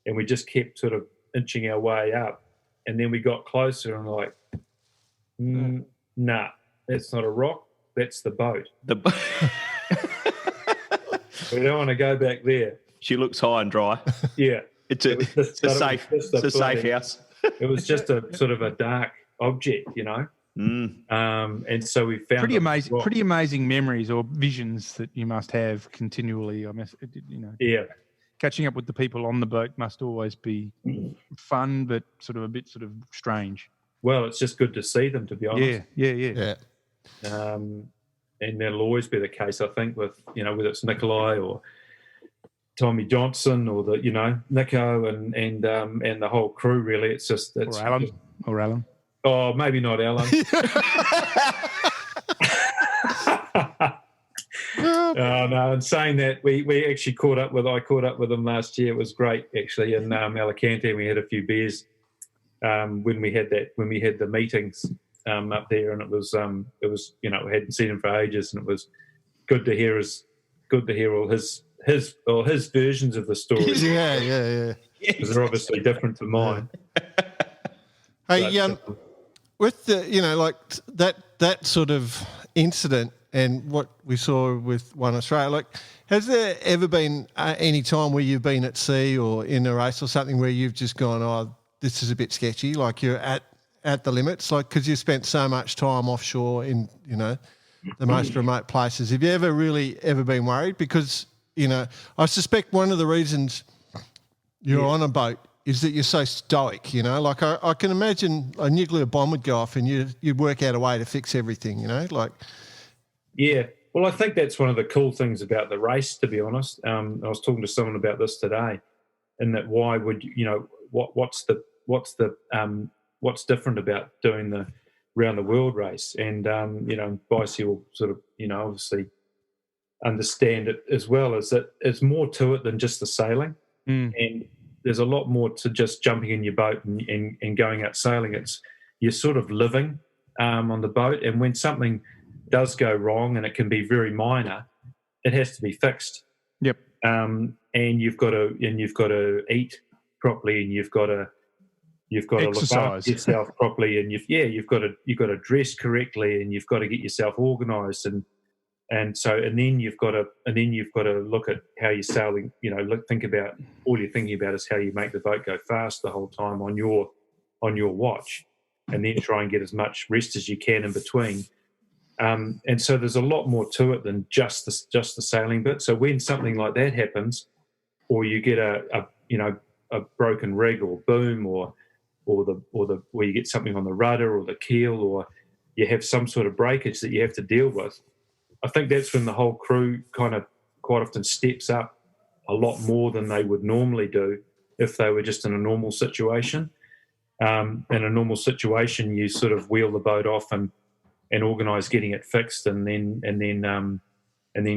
and we just kept sort of inching our way up, and then we got closer and like, nah, that's not a rock, that's the boat. We don't want to go back there. She looks high and dry. Yeah, it's a safe house. It was just a sort of a dark object, and so we found pretty amazing memories or visions that you must have continually. Yeah. Catching up with the people on the boat must always be fun, but sort of a bit strange. Well, it's just good to see them, to be honest. Yeah. And that'll always be the case, I think, with whether it's Nikolai or Tommy Johnson or Nico and the whole crew. Really, or Alan. Oh, maybe not Alan. No. And saying that, we actually caught up with them last year. It was great actually in Alicante. We had a few beers when we had the meetings up there, and it was we hadn't seen him for ages, and it was good to hear all his versions of the story. Yeah. Because they're obviously different to mine. Hey, with the like that sort of incident and what we saw with One Australia. Like, has there ever been any time where you've been at sea or in a race or something where you've just gone, oh, this is a bit sketchy, like you're at the limits, like because you spent so much time offshore in, the most remote places? Have you ever been worried? Because, I suspect one of the reasons you're on a boat is that you're so stoic, Like I can imagine a nuclear bomb would go off and you'd work out a way to fix everything, like... Yeah. Well, I think that's one of the cool things about the race, to be honest. I was talking to someone about this today, and that why would what's different about doing the round the world race? And Bicey will sort of obviously understand it as well, as that it's more to it than just the sailing, and there's a lot more to just jumping in your boat and going out sailing. It's you're sort of living on the boat, and when something does go wrong, and it can be very minor, it has to be fixed. Yep. And you've got to eat properly, and you've got to look after yourself properly, and you've got to dress correctly, and you've got to get yourself organised, and then you've got to look at how you're sailing. Think about all you're thinking about is how you make the boat go fast the whole time on your watch, and then try and get as much rest as you can in between. And so there's a lot more to it than just the sailing bit. So when something like that happens, or you get a broken rig or boom, or where you get something on the rudder or the keel, or you have some sort of breakage that you have to deal with, I think that's when the whole crew kind of quite often steps up a lot more than they would normally do if they were just in a normal situation. In a normal situation, you sort of wheel the boat off and organise getting it fixed, and then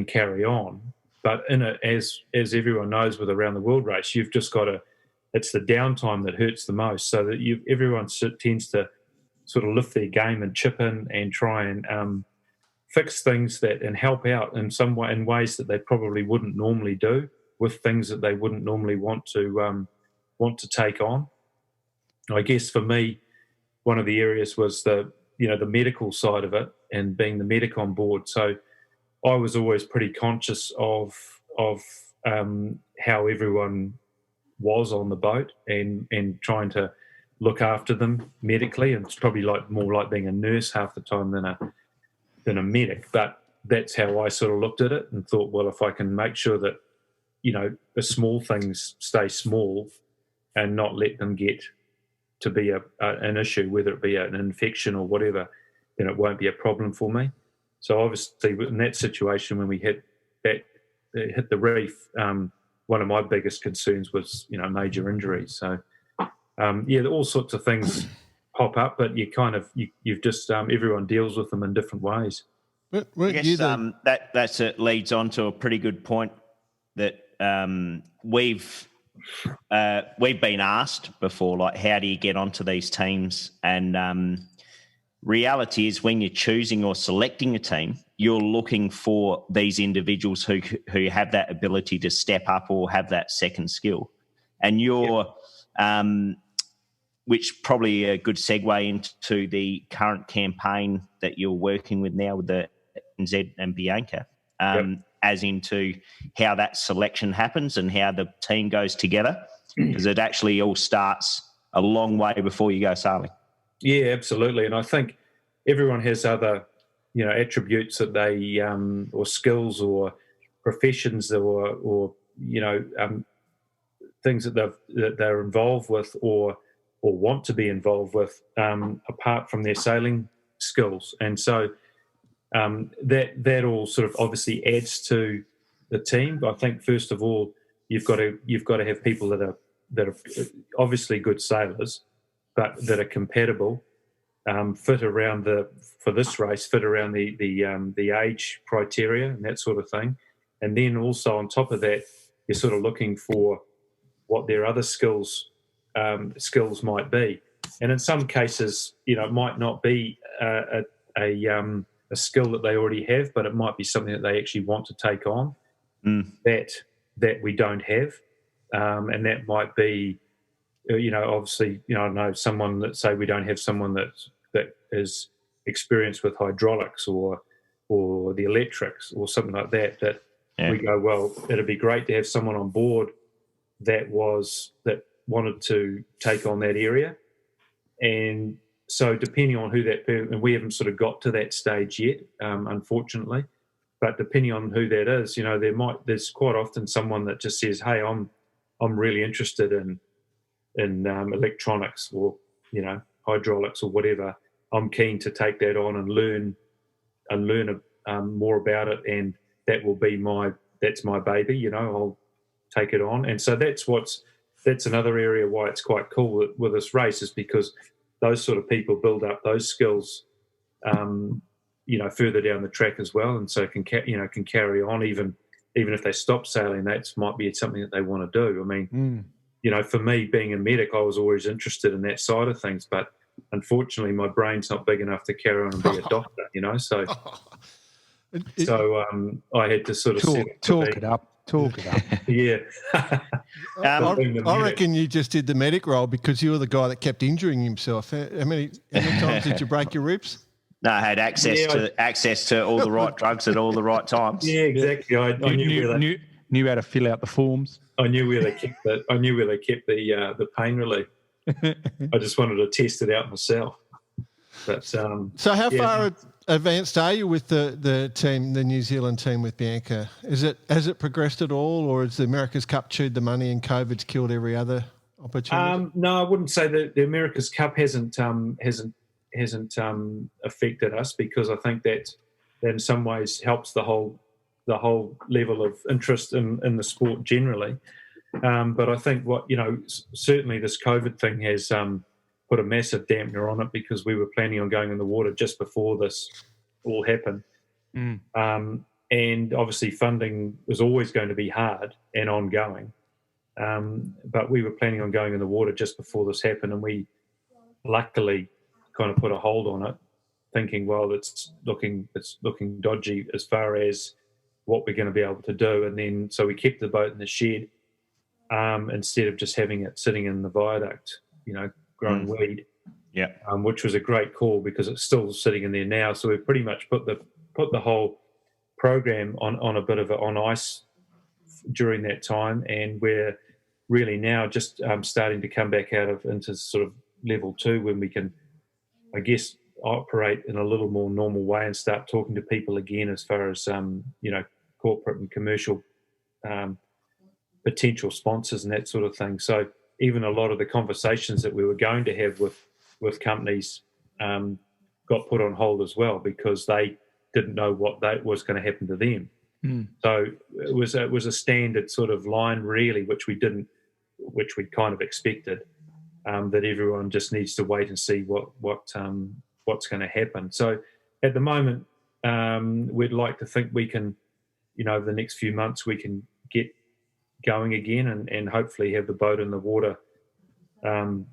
carry on. But as everyone knows with a round the world race, you've just got to. It's the downtime that hurts the most. So that everyone tends to sort of lift their game and chip in and try and fix things and help out in some way, in ways that they probably wouldn't normally do, with things that they wouldn't normally want to take on. I guess for me, one of the areas was the medical side of it, and being the medic on board. So I was always pretty conscious of how everyone was on the boat, and trying to look after them medically. And it's probably more like being a nurse half the time than a medic. But that's how I sort of looked at it and thought, well, if I can make sure that the small things stay small and not let them get to be an issue, whether it be an infection or whatever, then it won't be a problem for me. So obviously in that situation, when we hit the reef, one of my biggest concerns was major injuries. So all sorts of things pop up, but you've just everyone deals with them in different ways. I guess that leads on to a pretty good point that we've been asked before, like, how do you get onto these teams? And reality is, when you're choosing or selecting a team, you're looking for these individuals who have that ability to step up or have that second skill. And which probably a good segue into the current campaign that you're working with now with the NZ and Bianca, as into how that selection happens and how the team goes together, because it actually all starts a long way before you go sailing. Yeah, absolutely. And I think everyone has other, attributes that they, or skills or professions or things that they're involved with or want to be involved with, apart from their sailing skills. And so that all sort of obviously adds to the team. But I think first of all, you've got to have people that are obviously good sailors, but that are compatible, fit around the age criteria and that sort of thing. And then also on top of that, you're sort of looking for what their other skills might be. And in some cases, it might not be a skill that they already have, but it might be something that they actually want to take on that we don't have. And that might be, obviously, I don't know, someone that, say we don't have someone that is experienced with hydraulics or or the electrics or something like that, that we go, well, it'd be great to have someone on board that wanted to take on that area. And so depending on who that person, and we haven't sort of got to that stage yet, unfortunately, but depending on who that is, there's quite often someone that just says, hey, I'm really interested in electronics or, hydraulics or whatever. I'm keen to take that on and learn more about it, and that will be that's my baby. I'll take it on. And so that's another area why it's quite cool with this race, is because those sort of people build up those skills, further down the track as well, and so can carry on even if they stop sailing. That might be something that they want to do. I mean, for me, being a medic, I was always interested in that side of things, but unfortunately, my brain's not big enough to carry on and be a doctor. So I had to sort of talk it up. Yeah. I reckon you just did the medic role because you were the guy that kept injuring himself. How many times did you break your ribs? No, I had access to all the right drugs at all the right times. Yeah, exactly. I knew how to fill out the forms. I knew where they kept the pain relief. I just wanted to test it out myself. But so how far advanced are you with the team, the New Zealand team with Bianca? Has it progressed at all, or has the America's Cup chewed the money and COVID's killed every other opportunity? No, I wouldn't say that the America's Cup hasn't affected us, because I think that in some ways helps the whole level of interest in the sport generally. But I think certainly this COVID thing has put a massive dampener on it, because we were planning on going in the water just before this all happened. And obviously funding was always going to be hard and ongoing. But we were planning on going in the water just before this happened, and we luckily kind of put a hold on it, thinking, well, it's looking dodgy as far as what we're going to be able to do. And then so we kept the boat in the shed instead of just having it sitting in the viaduct, growing weed. Yeah. Which was a great call, because it's still sitting in there now. So we've pretty much put the whole program on ice during that time, and we're really now just starting to come back into sort of level 2, when we can, I guess, operate in a little more normal way and start talking to people again as far as corporate and commercial potential sponsors and that sort of thing. So even a lot of the conversations that we were going to have with companies got put on hold as well, because they didn't know what was going to happen to them. So it was a standard sort of line, really, which we kind of expected, that everyone just needs to wait and see what's going to happen. So at the moment, we'd like to think we can, over the next few months, we can get going again and hopefully have the boat in the water, in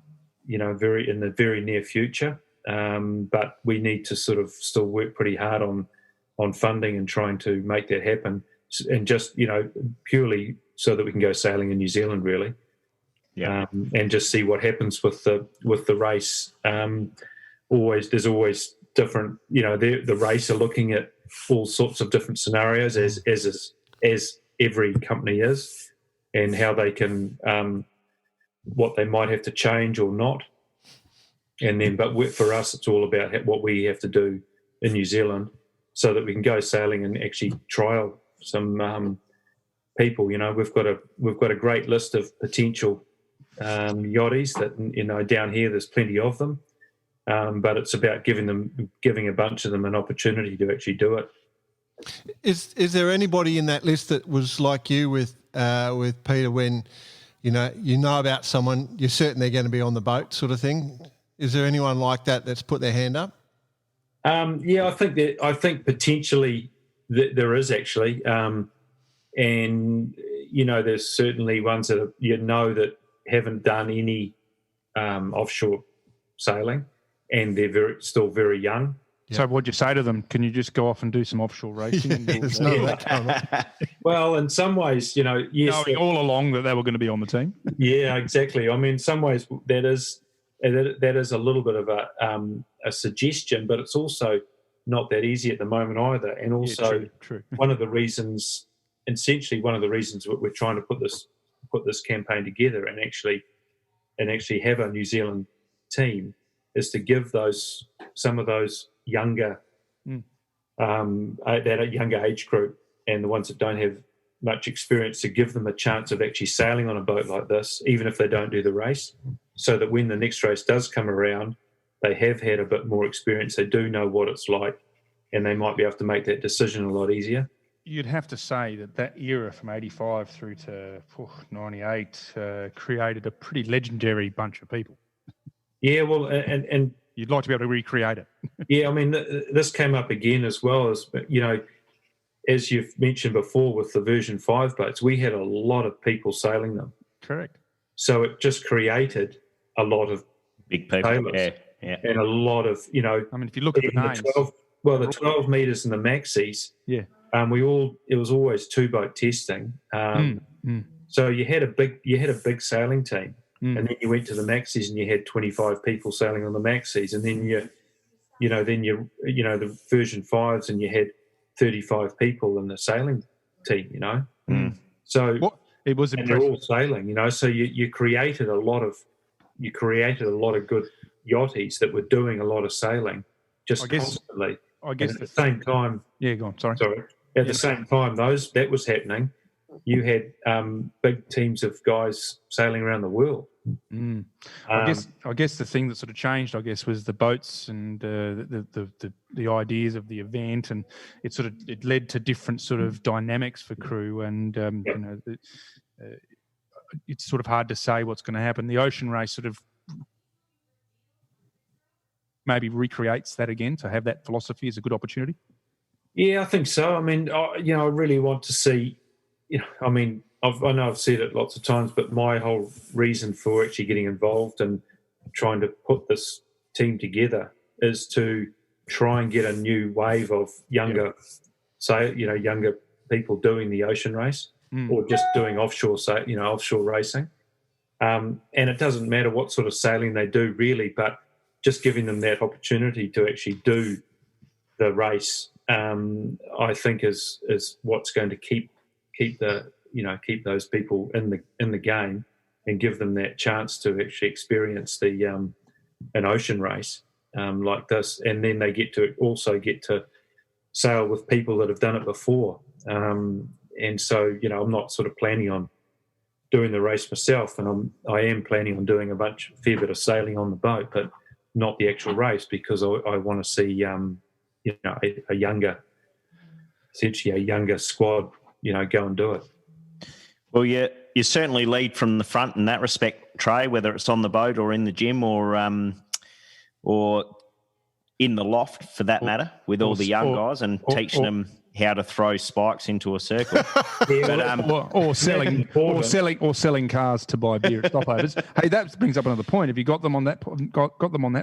the very near future. But we need to sort of still work pretty hard on funding and trying to make that happen, and just, purely so that we can go sailing in New Zealand, really. Yeah. And just see what happens with the race. There's always different, the race are looking at all sorts of different scenarios, as every company is, and how they can, what they might have to change or not. And then, but for us, it's all about what we have to do in New Zealand so that we can go sailing and actually trial some people. We've got a great list of potential yachties that, down here there's plenty of them, but it's about giving a bunch of them an opportunity to actually do it. Is there anybody in that list that was like you with Peter, when you know about someone, you're certain they're going to be on the boat, sort of thing? Is there anyone like that that's put their hand up? Yeah, I think potentially there is actually, and there's certainly ones that that haven't done any offshore sailing, and they're still very young. So what'd you say to them? Can you just go off and do some offshore racing? Well, in some ways, yes. Knowing all along that they were going to be on the team. Yeah, exactly. I mean, in some ways that is a little bit of a suggestion, but it's also not that easy at the moment either. And also, true. one of the reasons we're trying to put this campaign together and actually have a New Zealand team is to give some of those younger that younger age group and the ones that don't have much experience, to give them a chance of actually sailing on a boat like this, even if they don't do the race, so that when the next race does come around, they have had a bit more experience, they do know what it's like, and they might be able to make that decision a lot easier. You'd have to say that era from 85 through to 98 created a pretty legendary bunch of people. Yeah, well, and you'd like to be able to recreate it. Yeah, I mean, this came up again as well as, as you've mentioned before with the version 5 boats, we had a lot of people sailing them. Correct. So it just created a lot of big people, sailors, and a lot of, I mean, if you look at the names. The 12 metres and the maxis, it was always 2-boat testing. So you had a big sailing team, and then you went to the maxis and you had 25 people sailing on the maxis, and then the version 5s and you had 35 people in the sailing team, So it was impressive. And they're all sailing, so you created a lot of good yachties that were doing a lot of sailing constantly. I guess at the same time. Yeah, go on. Sorry. At the same time, that was happening. You had big teams of guys sailing around the world. I guess the thing that sort of changed, was the boats and the ideas of the event, and it led to different sort of dynamics for crew, and it's sort of hard to say what's going to happen. The ocean race sort of maybe recreates that again, to have that philosophy is a good opportunity. Yeah, I think so. I mean, I really want to see. I know I've said it lots of times, but my whole reason for actually getting involved and trying to put this team together is to try and get a new wave of younger people doing the ocean race or just doing offshore racing. And it doesn't matter what sort of sailing they do, really, but just giving them that opportunity to actually do the race, I think is what's going to keep those people in the game and give them that chance to actually experience an ocean race like this, and then they get to sail with people that have done it before. And so I'm not sort of planning on doing the race myself, and I am planning on doing a fair bit of sailing on the boat, but not the actual race, because I want to see a younger squad go and do it. Well, you certainly lead from the front in that respect, Trae, whether it's on the boat or in the gym or in the loft for that matter, with all the young guys and teaching them how to throw spikes into a circle. or selling cars to buy beer at stopovers. Hey, that brings up another point. Have you got them on that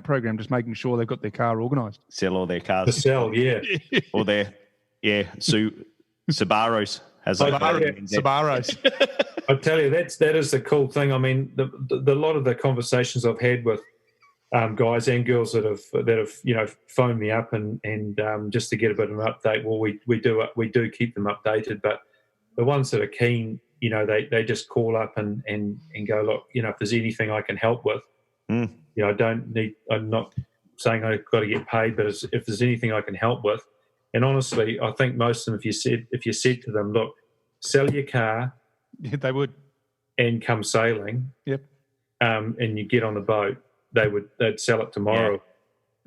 program, just making sure they've got their car organised? Sell all their cars. To sell, yeah. Or their Subarus. Subarus. I tell you, that is the cool thing. I mean, the lot of the conversations I've had with guys and girls that have phoned me up and just to get a bit of an update. Well, we do keep them updated, but the ones that are keen, they just call up and go, look, if there's anything I can help with, I'm not saying I've got to get paid, but if there's anything I can help with. And honestly, I think most of them, if you said to them, look, sell your car, they would, and come sailing, and you get on the boat, they'd sell it tomorrow.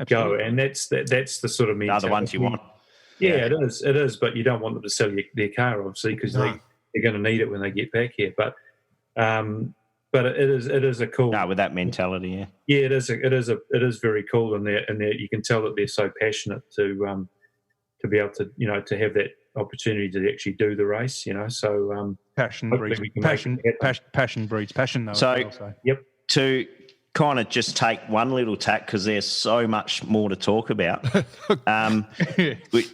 Go, and that's the sort of mentality. They're the ones you want. Yeah, it is, but you don't want them to sell their car, obviously, because they're going to need it when they get back here. But it is a cool. No, with that mentality, yeah. Yeah, it is very cool, and you can tell that they're so passionate to be able to to have that opportunity to actually do the race. So passion breeds passion. Though. So to kind of just take one little tack, because there's so much more to talk about. We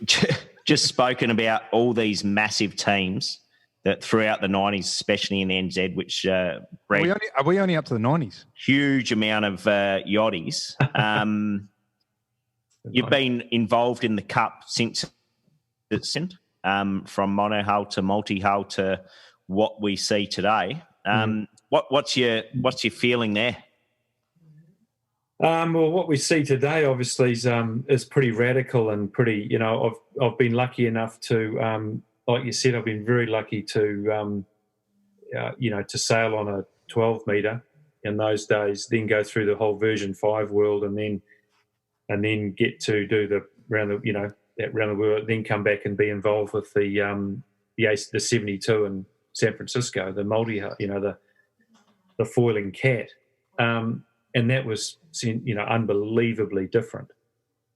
just spoken about all these massive teams that throughout the 90s, especially in the NZ, which are we only up to the 90s? Huge amount of yachties. You've been involved in the Cup since it's from monohull to multi-hull to what we see today. What's your feeling there? Well, what we see today, obviously, is pretty radical and pretty. You know, I've been lucky enough to, like you said, I've been very lucky to, to sail on a 12 metre in those days, then go through the whole version 5 world, and then get to do that round the world, then come back and be involved with the 72 in San Francisco, the multi, the foiling cat. And that was, unbelievably different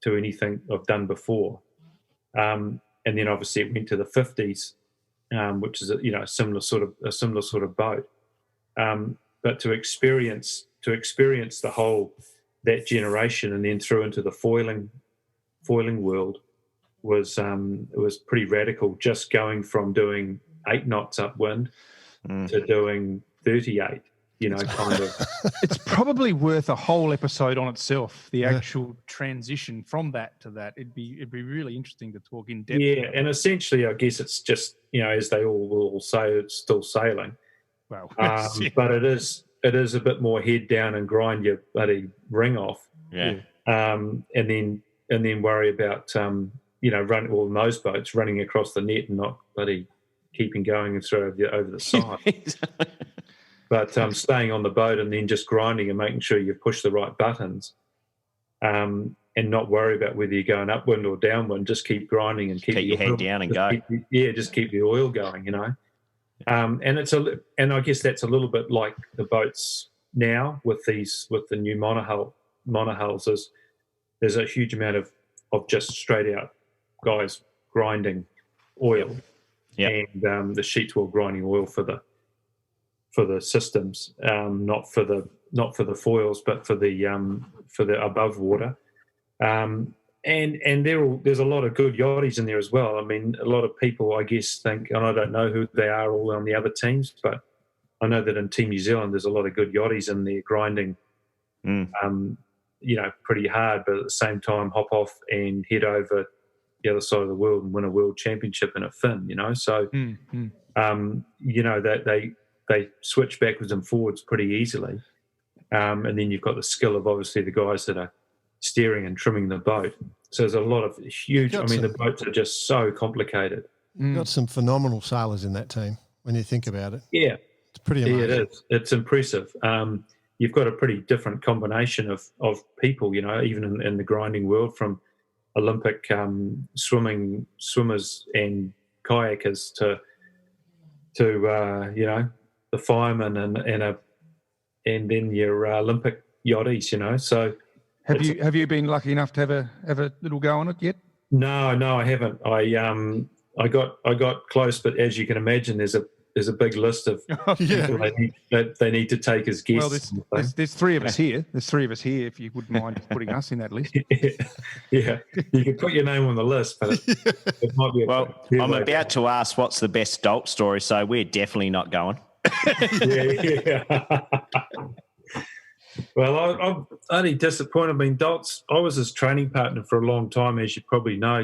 to anything I've done before. And then obviously it went to the 50s, which is a similar sort of boat. But to experience the whole that generation and then through into the foiling world was pretty radical. Just going from doing 8 knots upwind to doing 38. Kind of. It's probably worth a whole episode on itself. The actual transition from that to that. It'd be really interesting to talk in depth. Yeah, and essentially, I guess it's just as they all will say, it's still sailing. Well, but it is a bit more head down and grind your bloody ring off. Yeah. And then worry about run all those boats running across the net and not bloody keeping going and throw over the side. But staying on the boat and then just grinding and making sure you push the right buttons, and not worry about whether you're going upwind or downwind. Just keep grinding and keep your head down and go. Just keep the oil going. And I guess that's a little bit like the boats now with the new monohulls. There's a huge amount of just straight out guys grinding oil, and the sheets wheel grinding oil for the systems, not for the foils, but for the above water, and there's a lot of good yachties in there as well. I mean, a lot of people, I guess, think, and I don't know who they are all on the other teams, but I know that in Team New Zealand there's a lot of good yachties in there grinding, pretty hard, but at the same time hop off and head over the other side of the world and win a world championship in a fin. So that they switch backwards and forwards pretty easily. And then you've got the skill of obviously the guys that are steering and trimming the boat. So there's a lot of huge, the boats are just so complicated. You've got some phenomenal sailors in that team when you think about it. Yeah. It's pretty amazing. Yeah, it is. It's impressive. You've got a pretty different combination of people, even in the grinding world, from Olympic swimmers and kayakers to the firemen and then your Olympic yachties, So have you been lucky enough to have a little go on it yet? No, I haven't. I got close, but as you can imagine, there's a big list of people they need to take as guests. Well, there's 3 of us here. There's 3 of us here. If you wouldn't mind putting us in that list. Yeah, you can put your name on the list, but it might be. I'm about to ask what's the best Dolt story, so we're definitely not going. Yeah. Well, I'm only disappointed. I mean, Dolt's. I was his training partner for a long time, as you probably know.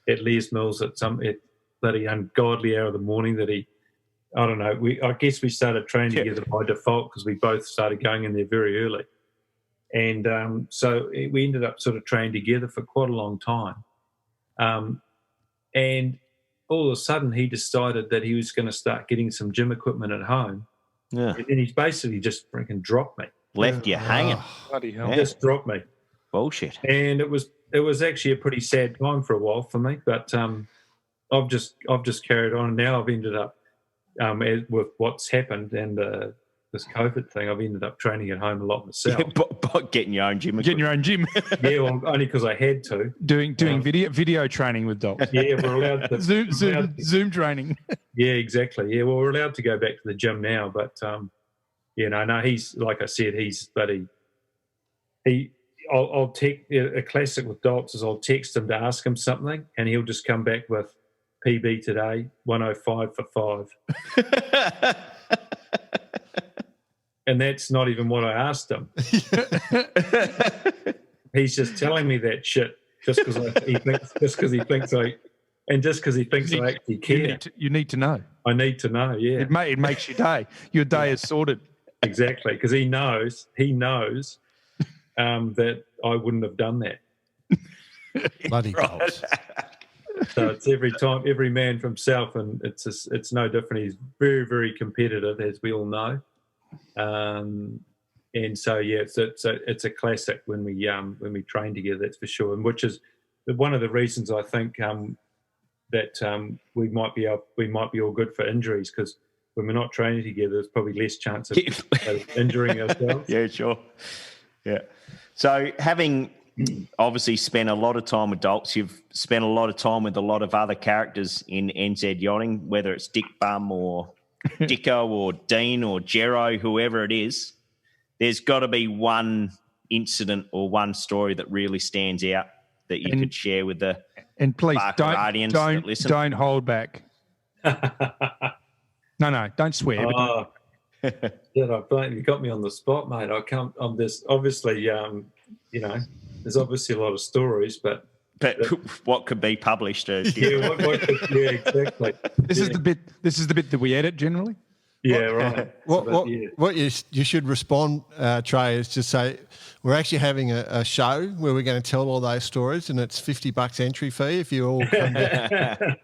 At Lee's Mills at bloody ungodly hour of the morning that he. I don't know. I guess we started training together by default because we both started going in there very early, and so we ended up sort of training together for quite a long time. And all of a sudden, he decided that he was going to start getting some gym equipment at home. Yeah, and then he's basically just freaking dropped me. Left you hanging. Bloody hell! Just dropped me. Bullshit. And it was actually a pretty sad time for a while for me, but I've just carried on, and now I've ended up. With what's happened and this COVID thing, I've ended up training at home a lot myself. Getting your own gym. Getting your own gym. Yeah, well, only because I had to. Doing video training with Dolt. Yeah, we're allowed to. Zoom training. Yeah, exactly. Yeah, well, we're allowed to go back to the gym now, but no, he's like I said, he's bloody. I'll take a classic with Dolts is I'll text him to ask him something, and he'll just come back with. PB today, 105 for 5. And that's not even what I asked him. he's just telling me that shit just because he thinks I actually care. You need to know. I need to know. Yeah, it makes your day. Your day is sorted. Exactly, because he knows that I wouldn't have done that. Bloody dogs. So it's every man for himself, and it's no different. He's very, very competitive, as we all know. And so it's a classic when we train together. That's for sure, and which is one of the reasons I think that we might be all good for injuries, because when we're not training together, there's probably less chance of injuring ourselves. Yeah, sure. Yeah. So having obviously spent a lot of time with adults, you've spent a lot of time with a lot of other characters in NZ yachting, whether it's Dick Bum or Dicko or Dean or Jero, whoever it is. There's got to be one incident or one story that really stands out that you could share with the please don't hold back. No, don't swear. You got me on the spot, mate. I can't. I'm this obviously. There's obviously a lot of stories, but what could be published? Exactly. This is the bit that we edit generally. Yeah, right. What you should respond, Trae, is just say we're actually having a show where we're going to tell all those stories, and it's $50 entry fee if you all come to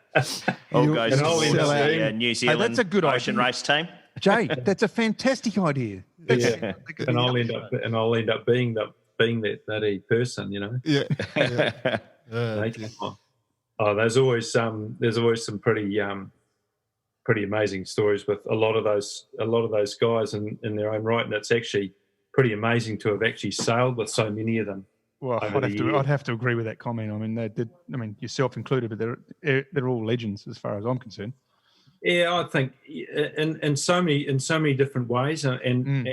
all goes to the New Zealand that's a good ocean race team. Jay, that's a fantastic idea. Yeah. And I'll end up being that bloody person, Yeah. There's always some pretty amazing stories with a lot of those guys in their own right, and it's actually pretty amazing to have actually sailed with so many of them. Well, I'd have to agree with that comment. I mean, yourself included, but they're all legends as far as I'm concerned. Yeah, I think in so many different ways, and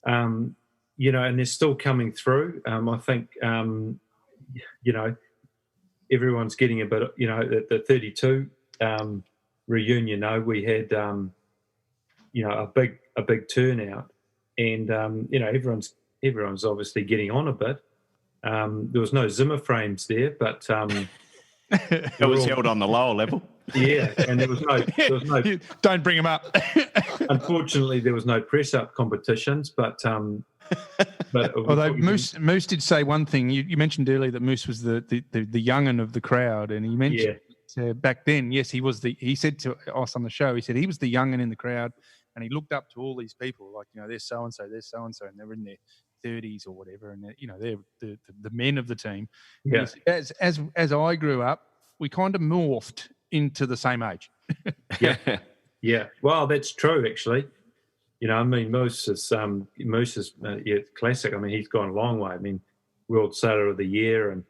they're still coming through. I think everyone's getting a bit. The 32 reunion. We had a big turnout, and everyone's obviously getting on a bit. There was no Zimmer frames there, but it was held on the lower level. Yeah, and there was no. Don't bring them up. Unfortunately, there was no press up competitions, but although Moose did say one thing. You mentioned earlier that Moose was the young'un of the crowd, and he mentioned back then, yes, he was he said to us on the show, he said he was the young'un in the crowd, and he looked up to all these people like, there's so and so, and they're in their 30s or whatever, and they're the men of the team. Yeah. As I grew up, we kind of morphed into the same age. Yeah. Well, that's true, actually. Moose is classic. I mean, he's gone a long way. I mean, World Sailor of the Year and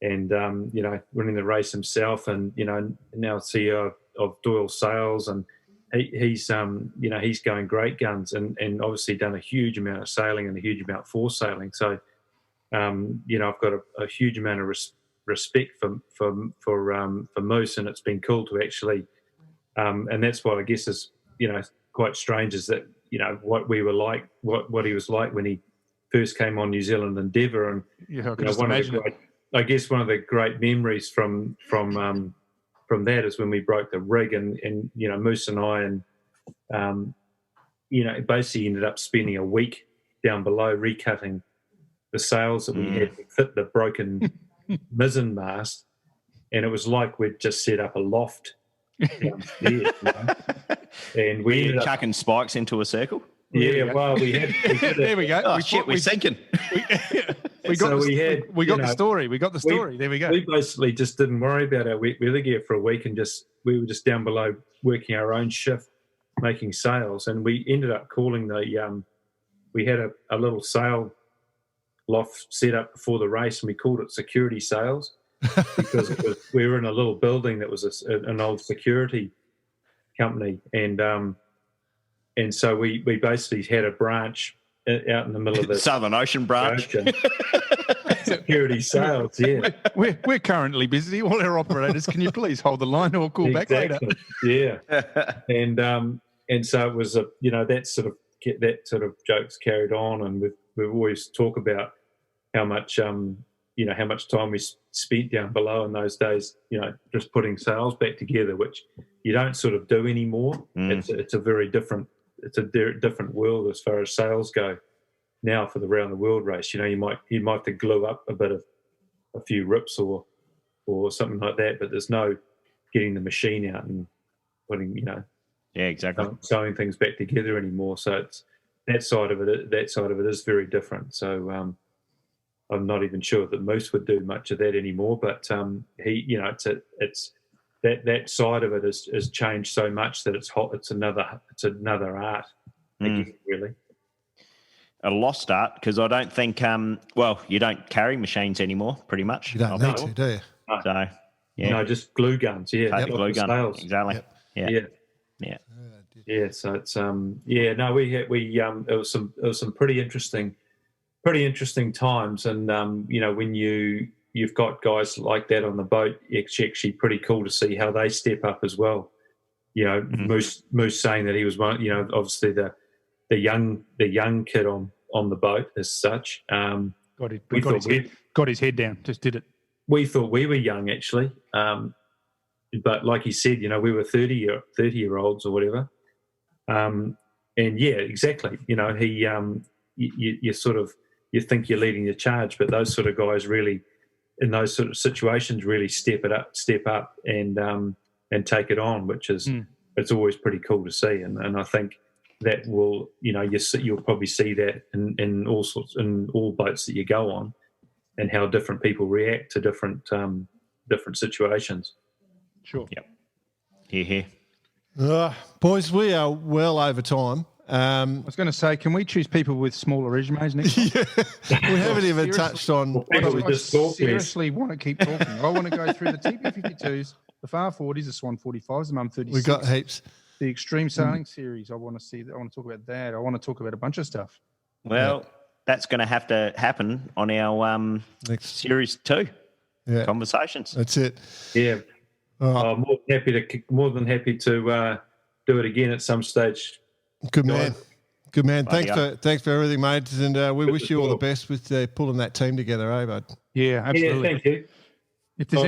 winning the race himself, and now CEO of Doyle Sails, and he's going great guns, and obviously done a huge amount of sailing and a huge amount for sailing. So I've got a huge amount of respect for Moose, and it's been cool to actually, and that's what I guess is quite strange, is that what we were like, what he was like when he first came on New Zealand Endeavour, and I guess one of the great memories from that is when we broke the rig, and Moose and I basically ended up spending a week down below recutting the sails that we had to fit the broken mizzen mast, and it was like we'd just set up a loft downstairs, and we ended up chucking spikes into a circle. Yeah, well, we had. There we go. Oh, we're sinking. We got the story. We got the story. There we go. We basically just didn't worry about our wet weather gear for a week, and we were just down below working our own shift, making sails, and we ended up calling we had a little sail loft set up before the race, and we called it security sails because we were in a little building that was an old security company, and so we basically had a branch out in the middle of the Southern Ocean branch. Security sales, yeah. We're currently busy. All our operators, can you please hold the line or call back later? Yeah, and so it was that sort of jokes carried on, and we've always talk about how much how much time we spent down below in those days, just putting sails back together, which you don't sort of do anymore. It's a very different world as far as sails go now for the round the world race. You might have to glue up a few rips or something like that, but there's no getting the machine out and putting exactly, sewing things back together anymore. So it's that side of it is very different. So I'm not even sure that Moose would do much of that anymore, but it's that side of it has changed so much that it's another art again, really. A lost art, because I don't think you don't carry machines anymore, pretty much. You don't need to, do you? No. So No, just glue guns. Yeah, glue gun. Sails. Exactly. Yeah. Yeah. So it's it was some pretty interesting times, and when you've got guys like that on the boat, it's actually pretty cool to see how they step up as well. Moose saying that he was one, obviously the young kid on the boat as such. Got his head down, just did it. We thought we were young actually, but like he said, we were 30-year-olds or whatever. And yeah, exactly. You think you're leading the charge, but those sort of guys really, in those sort of situations, really step up and take it on, which is it's always pretty cool to see. And I think that will, you'll probably see that in all boats that you go on, and how different people react to different situations. Sure. Yep. Here. Boys, we are well over time. I was going to say, can we choose people with smaller resumes next time? We haven't even touched on... I seriously want to keep talking. I want to go through the TP52s, the Far 40s, the Swan 45s, the Mum 36s. We've got heaps. The Extreme Sailing Series, I want to see. I want to talk about that. I want to talk about a bunch of stuff. Well, that's going to have to happen on our next Series 2 conversations. That's it. Yeah. I'm more than happy to do it again at some stage. Good man. Thanks for everything, mate. And we wish you all the best with pulling that team together, bud? Yeah, absolutely. Yeah, thank you. If there's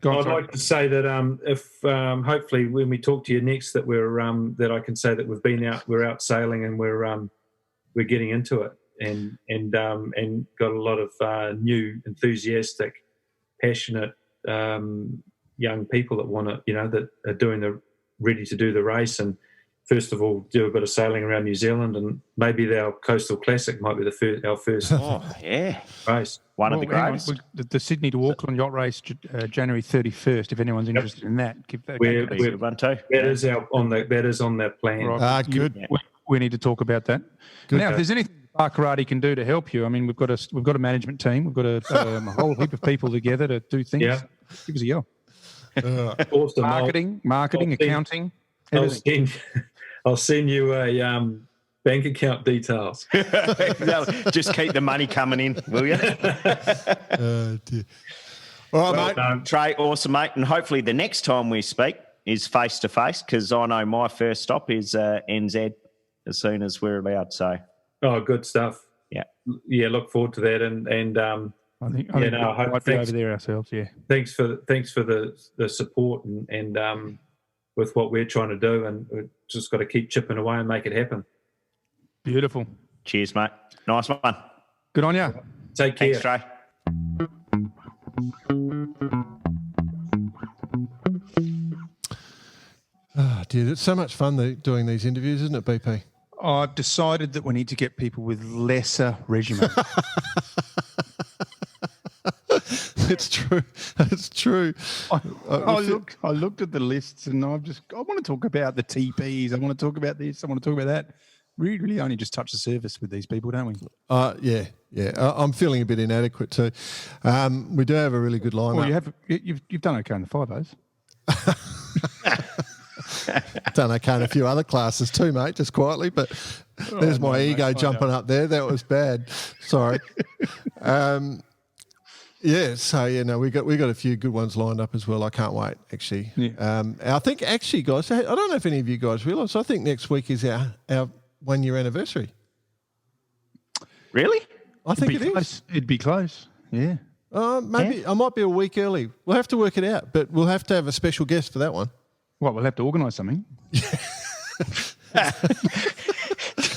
I'd like to say that if hopefully when we talk to you next, that that I can say that we're out sailing and we're getting into it and got a lot of new, enthusiastic, passionate young people that want to, that are ready to do the race, and first of all do a bit of sailing around New Zealand, and maybe our Coastal Classic might be our first race. One of the greatest. The Sydney to Auckland yacht race, January 31st. If anyone's interested in that, give that one too. That is on that plan. Right. Good. Yeah. We need to talk about that. Good. Now, if there's anything Bar Karate can do to help you, I mean, we've got a management team. We've got a whole heap of people together to do things. Yeah. Give us a yell. Awesome. Marketing, accounting. I'll send you a bank account details. Just keep the money coming in, will you? Dear. All right, mate. Trae, awesome, mate. And hopefully the next time we speak is face-to-face, because I know my first stop is NZ as soon as we're allowed. So, good stuff. Yeah. Look forward to that, and I think might be over there ourselves. Yeah. Thanks for the support and with what we're trying to do, and we've just got to keep chipping away and make it happen. Beautiful. Cheers, mate. Nice one. Good on you. Take care. Thanks, Trae. Oh, dear, it's so much fun doing these interviews, isn't it, BP? I've decided that we need to get people with lesser resumes. It's true. It's true. I looked at the lists and I want to talk about the TPs. I want to talk about this. I want to talk about that. We really only just touch the surface with these people, don't we? Yeah. I'm feeling a bit inadequate too. We do have a really good lineup. Well, you've done okay in the 5Os. Done okay in a few other classes too, mate, just quietly, but there's my ego jumping up there. That was bad. Sorry. We got a few good ones lined up as well. I can't wait, actually. Yeah. I think, actually, guys, I don't know if any of you guys realise, I think next week is our 1 year anniversary. Really? I think it is. Close. It'd be close. Yeah. Maybe I might be a week early. We'll have to work it out, but we'll have to have a special guest for that one. Well, we'll have to organise something.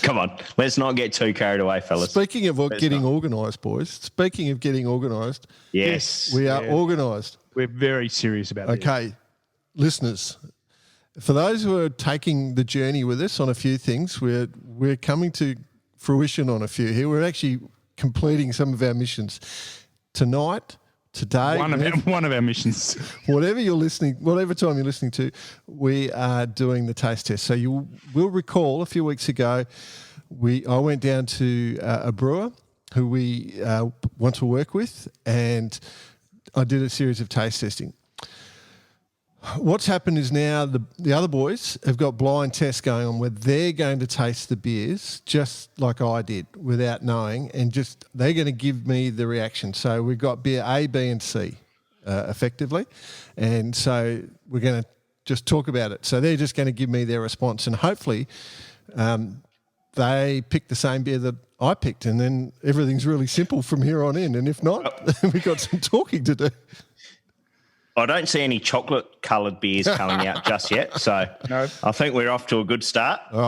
Come on, let's not get too carried away, fellas. Speaking of getting organised, boys. Speaking of getting organised. Yes. We are organised. We're very serious about it. Okay, listeners, for those who are taking the journey with us on a few things, we're coming to fruition on a few here. We're actually completing some of our missions tonight, today. One of our missions. Whatever time you're listening to, we are doing the taste test. So you will recall a few weeks ago, I went down to a brewer who we want to work with, and I did a series of taste testing. What's happened is now the other boys have got blind tests going on where they're going to taste the beers just like I did without knowing, and just they're going to give me the reaction. So we've got beer A, B and C effectively, and so we're going to just talk about it. So they're just going to give me their response, and hopefully they pick the same beer that I picked, and then everything's really simple from here on in. And if not, we've got some talking to do. I don't see any chocolate-coloured beers coming out just yet, so No. I think we're off to a good start. All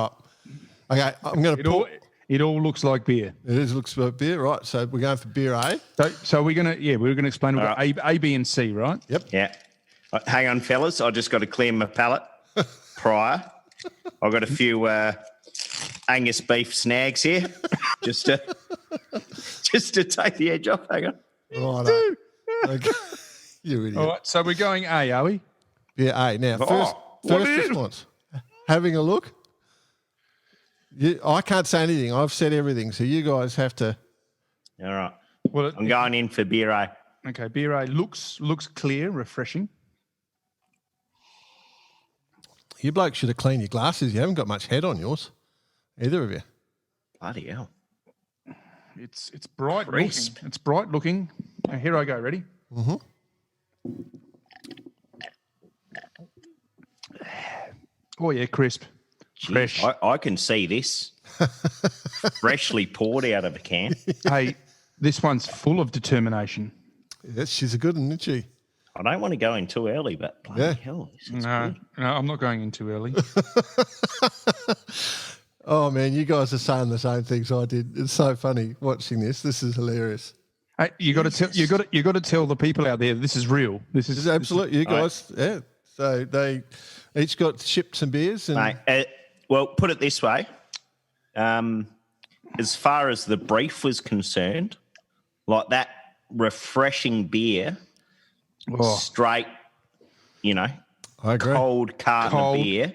right. Okay, I'm going to It all looks like beer. looks like beer, right? So we're going for beer A. So we're going to explain we've got A, B and C, right? Yep. Yeah. Hang on, fellas. I just got to clear my palate prior. I've got a few Angus beef snags here just to take the edge off. Hang on. Right. Okay. You idiot. All right, so we're going A, are we? Yeah, A. Now, what first is- response. Having a look. I can't say anything. I've said everything, so you guys have to. All right. Well, I'm going in for beer A. okay. Beer A looks clear, refreshing. You blokes should have cleaned your glasses. You haven't got much head on yours, either of you. Bloody hell. It's bright Crisp. looking. It's bright looking. Now, here I go. Ready? Mm-hmm. Oh yeah, crisp. Jeez, Fresh. I can see this. Freshly poured out of a can. Hey, this one's full of determination. Yes, she's a good one, isn't she? I don't want to go in too early, but bloody Yeah. hell. This is No, good. I'm not going in too early. Oh man, you guys are saying the same things I did. It's so funny watching this. This is hilarious. Hey, you got to tell the people out there this is real. This is It's absolute. You guys, yeah. So they each got shipped some beers, and Mate, well, put it this way. As far as the brief was concerned, like that refreshing beer, straight, I agree. cold carton of beer,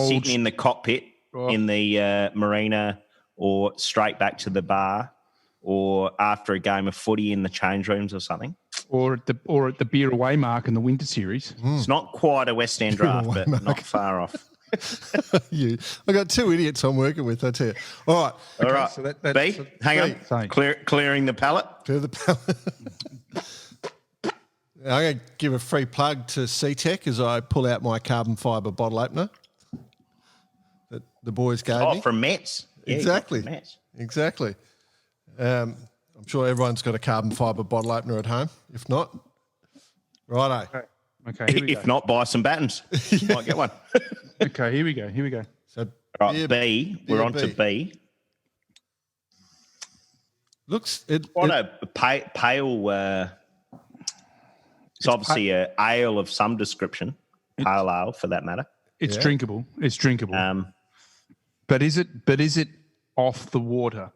sitting in the cockpit in the marina, or straight back to the bar, or after a game of footy in the change rooms or something. or at the beer away mark in the winter series. It's not quite a West End draft, away but mark. not far off. I got two idiots I'm working with. I tell you. All right, All right, so that's B, hang on. Say. Clearing the palate. do the palate. I'm going to give a free plug to C-Tech as I pull out my carbon fibre bottle opener that the boys gave me. From Mets. Yeah, Exactly. from Mets. Exactly. I'm sure everyone's got a carbon fibre bottle opener at home. If not, righto. Okay, here we If go. not, buy some battens. You might get one. Okay, here we go. So Right, B. We're beer on to B. Looks Quite a pale. It's obviously a ale of some description. Pale ale, for that matter. It's drinkable. It's drinkable. But is it off the water?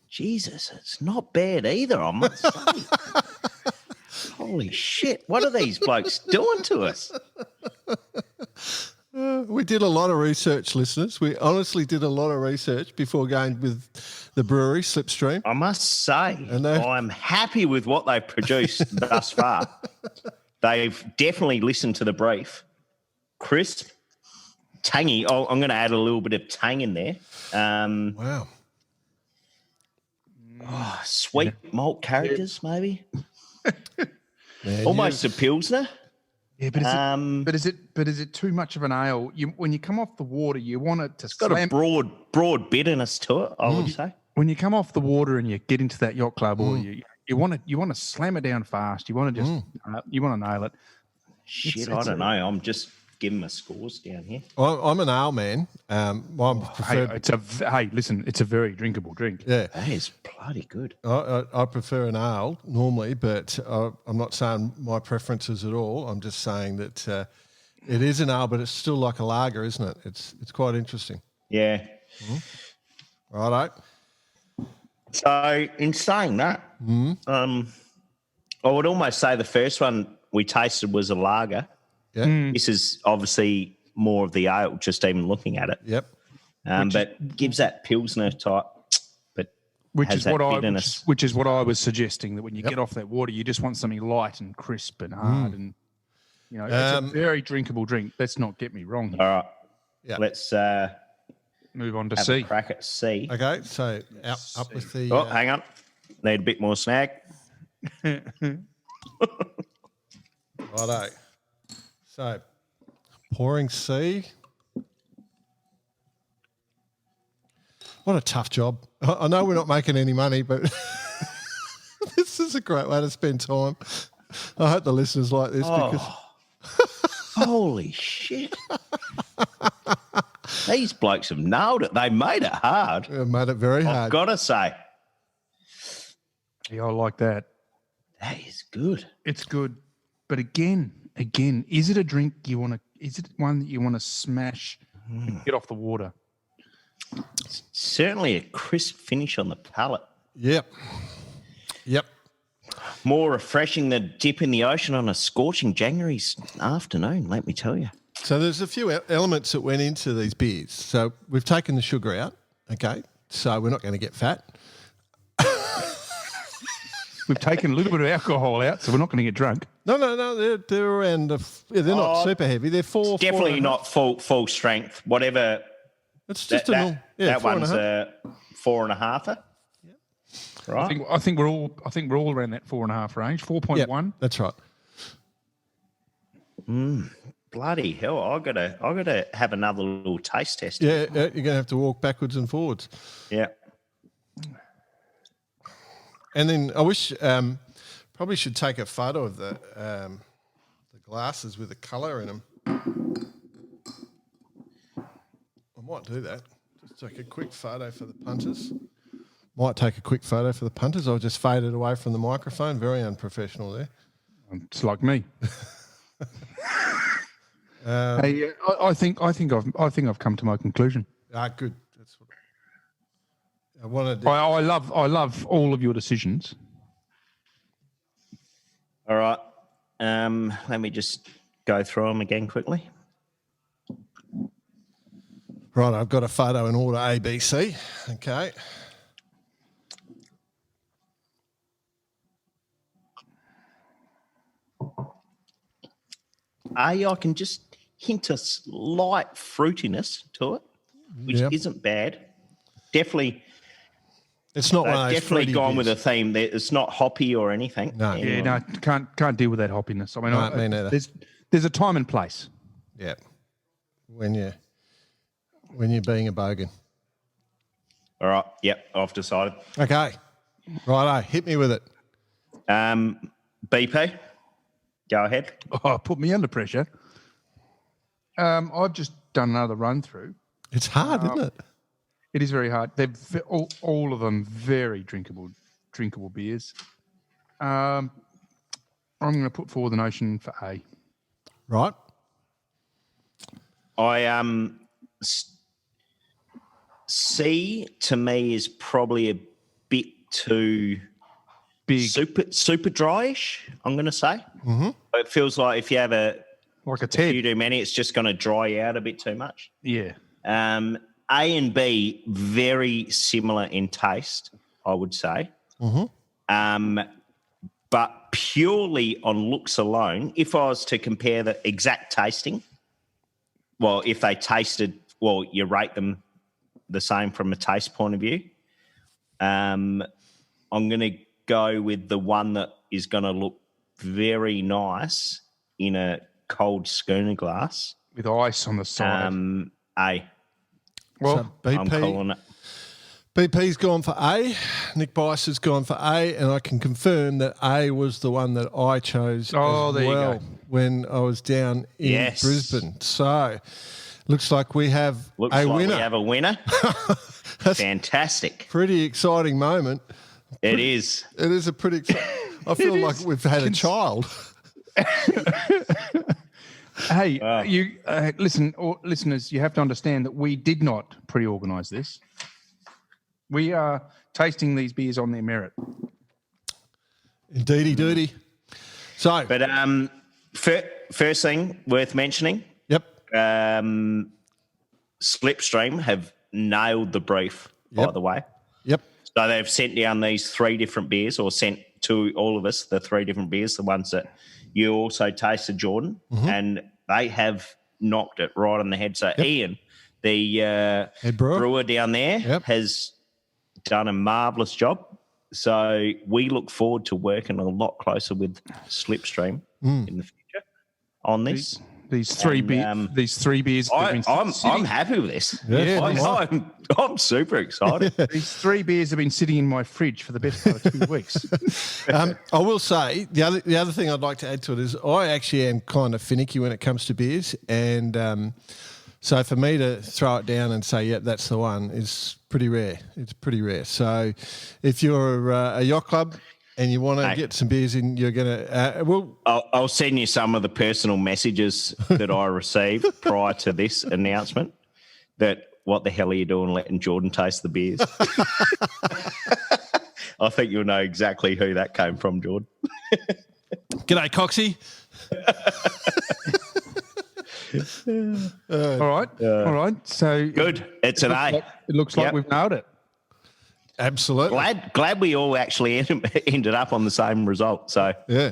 Jesus, it's not bad either, I must say. Holy shit, what are these blokes doing to us? we did a lot of research, listeners. We honestly did a lot of research before going with the brewery, Slipstream. I must say, And they- I'm happy with what they've produced thus far. They've definitely listened to the brief. Crisp, tangy. Oh, I'm going to add a little bit of tang in there. Wow. Sweet malt characters, maybe. Man, Almost a Pilsner. Yeah, but is it too much of an ale? When you come off the water, you want it to It's got a broad bitterness to it, I would say. When you come off the water and you get into that yacht club, or you want to slam it down fast. You want to just you want to nail it. Shit, I don't know. I'm just giving my scores down here. Well, I'm an ale man. Listen, it's a very drinkable drink. Yeah, that is bloody good. I prefer an ale normally, but I'm not saying my preferences at all. I'm just saying that it is an ale, but it's still like a lager, isn't it? It's quite interesting. Yeah. Righto. So in saying that, I would almost say the first one we tasted was a lager. Yeah. This is obviously more of the ale, just even looking at it. Yep. But gives that Pilsner type, but which is what I was suggesting, that when you get off that water, you just want something light and crisp and hard, and it's a very drinkable drink. Let's not get me wrong. All right. Yeah. Let's move on to have C. a crack at C. Okay, so up with the. Oh, hang on. Need a bit more snag. Righto. So, pouring C. What a tough job. I know we're not making any money, but this is a great way to spend time. I hope the listeners like this because. Holy shit. These blokes have nailed it. They made it hard. They made it very hard. I've got to say. Yeah, I like that. That is good. It's good. But again, is it a drink is it one that you want to smash and get off the water? It's certainly a crisp finish on the palate. Yep. More refreshing than dip in the ocean on a scorching January afternoon, let me tell you. So there's a few elements that went into these beers. So we've taken the sugar out, okay? So we're not going to get fat. We've taken a little bit of alcohol out, so we're not going to get drunk. No. They're around. They're not super heavy. They're four. Definitely not full strength. Whatever. It's just that one's a 4.5. Yeah. Right. I think we're all around that 4.5 range. 4.1. Yep, that's right. Bloody hell! I gotta have another little taste test. Yeah, you're gonna have to walk backwards and forwards. Yeah. And then I wish probably should take a photo of the glasses with the colour in them. I might do that. Just take a quick photo for the punters. I'll just fade it away from the microphone. Very unprofessional there. It's like me. Hey, I think I've come to my conclusion. Good. That's what I wanted. I love all of your decisions. All right. Let me just go through them again quickly. Right, I've got a photo in order A, B, C. Okay. I can just hint a slight fruitiness to it, which isn't bad. Definitely. It's not one of those definitely gone with a theme. It's not hoppy or anything. No. Yeah, no, can't deal with that hoppiness. I mean, me neither. There's a time and place. Yeah. When you're being a bogan. All right. Yep. I've decided. Okay. Righto. Hit me with it. BP. Go ahead. Oh, put me under pressure. I've just done another run through. It's hard, isn't it? It is very hard. They're all of them very drinkable beers. I'm going to put forward the notion for A. Right. C to me is probably a bit too big, super dryish. I'm going to say. Mm-hmm. It feels like if you have a Ted. few too many, it's just going to dry out a bit too much. Yeah. A and B very similar in taste, I would say. Mm-hmm. But purely on looks alone, if I was to compare the exact tasting, well, if they tasted, well, you rate them the same from a taste point of view. I'm going to go with the one that is going to look very nice in a cold schooner glass. With ice on the side. A. Well, So BP, I'm calling it. BP's gone for A. Nick Bice has gone for A, and I can confirm that A was the one that I chose as there you well go. when I was down in Yes. Brisbane. So looks like we have Looks a like winner. we have a winner. That's Fantastic. pretty exciting moment. It is. It is a pretty exciting. I feel like we've had a child. Hey, you listeners, you have to understand that we did not pre-organise this. We are tasting these beers on their merit. Indeedy doody. So, But first thing worth mentioning, yep. Slipstream have nailed the brief, by Yep. the way. Yep. So they've sent down these 3 different beers, or sent to all of us the 3 different beers, the ones that you also tasted, Jordan, and they have knocked it right on the head. So Ian, the Head brewer. down there, Yep. has done a marvellous job. So we look forward to working a lot closer with Slipstream in the future on this. These three And, these 3 beers. have been I'm sitting- happy with this. Yeah, I'm super excited. These 3 beers have been sitting in my fridge for the best part of 2 weeks. I will say the other thing I'd like to add to it is I actually am kind of finicky when it comes to beers, and so for me to throw it down and say, "Yep, that's the one," is pretty rare. It's pretty rare. So if you're a yacht club and you want to get some beers in, you're gonna I'll send you some of the personal messages that I received prior to this announcement. That what the hell are you doing letting Jordan taste the beers? I think you'll know exactly who that came from, Jordan. G'day, Coxie. All right. So Good. It's an A. it looks like Yep. we've nailed it. Absolutely. Glad we all actually ended up on the same result. So Yeah.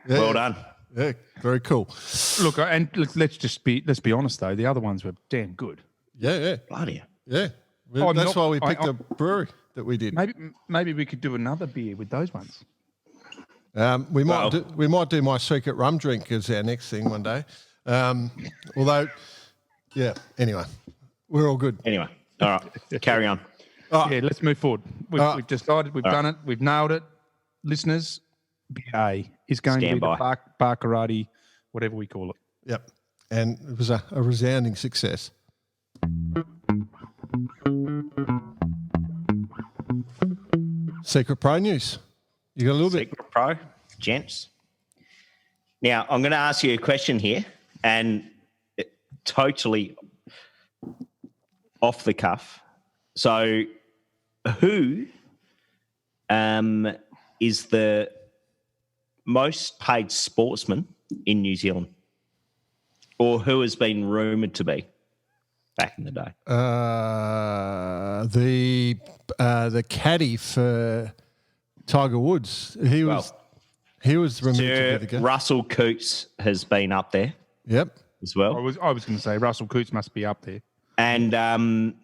well done. Yeah. Very cool. Look, let's be honest though. The other ones were damn good. Yeah. Bloody hell. Yeah. I'm That's not- why we picked I- the brewery that we did. Maybe we could do another beer with those ones. We might Well- do my secret rum drink as our next thing one day. Although, yeah. Anyway, we're all good. Anyway, all right. Carry on. Yeah, let's move forward. We've decided, we've done it, we've nailed it. Listeners, BA is going Stand to be by. the Barkarati, whatever we call it. Yep. And it was a resounding success. Secret Pro News. You got a little bit. Secret Pro, gents. Now, I'm going to ask you a question here, and totally off the cuff. So, who is the most paid sportsman in New Zealand? Or who has been rumoured to be back in the day? The caddy for Tiger Woods. He was rumored to Sir be the guy. Russell Coates has been up there Yep. as well. I was going to say Russell Coates must be up there. And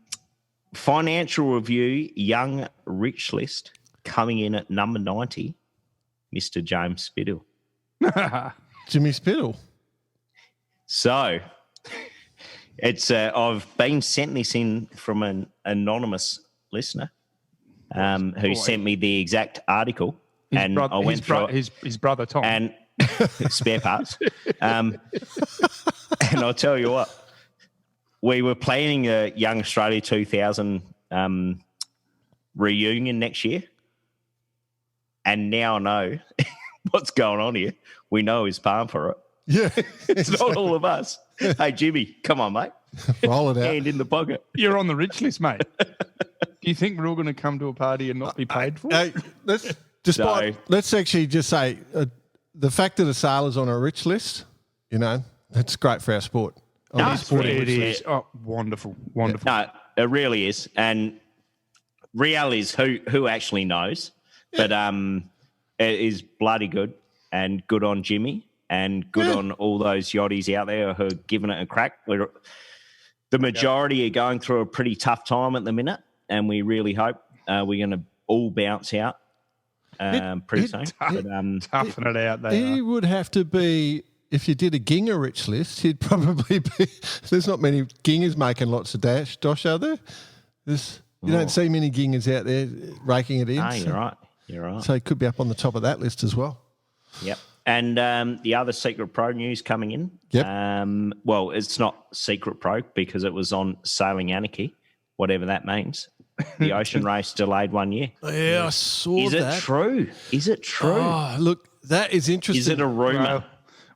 Financial Review Young Rich List coming in at number 90, Mr. James Spittle. Jimmy Spittle. So it's I've been sent this in from an anonymous listener who sent me the exact article, and I went through it. His brother Tom. And spare parts. And I'll tell you what, we were planning a Young Australia 2000 reunion next year, and now I know what's going on here. We know he's paying for it. Yeah. It's not all of us. Hey, Jimmy, come on, mate. Roll it out. Hand in the pocket. You're on the rich list, mate. Do you think we're all going to come to a party and not be paid for? Hey, let's actually just say the fact that a sailor's on a rich list, that's great for our sport. No, On it's sporting brilliant. rich It list. is. Oh, wonderful. No, it really is. And real is who actually knows. But it is bloody good, and good on Jimmy, and good on all those yachties out there who are giving it a crack. The majority are going through a pretty tough time at the minute, and we really hope we're going to all bounce out pretty soon. But, Toughing it out there. He would have to be if you did a Ginger Rich list, he'd probably be. There's not many Gingers making lots of dosh, are there? You don't see many Gingers out there raking it in. No, you're right. You're right. So he could be up on the top of that list as well. Yep. And the other Secret Pro news coming in. Yep. Well, it's not Secret Pro because it was on Sailing Anarchy, whatever that means. The ocean race delayed 1 year. Yeah, I saw Is that. it true? Is it true? Oh, look, that is interesting. Is it a rumour?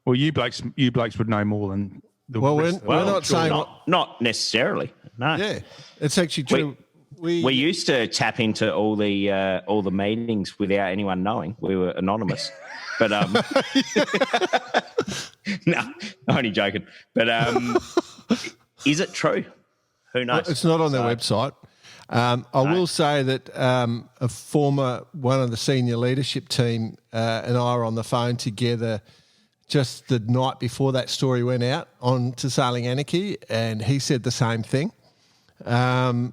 Well, you blokes would know more than the Well, rest we're not saying not necessarily. No. Yeah, it's actually true. We used to tap into all the meetings without anyone knowing. We were anonymous. But no, only joking. But is it true? Who knows? Well, it's not on their website. I will say that one of the senior leadership team and I were on the phone together just the night before that story went out on to Sailing Anarchy, and he said the same thing. But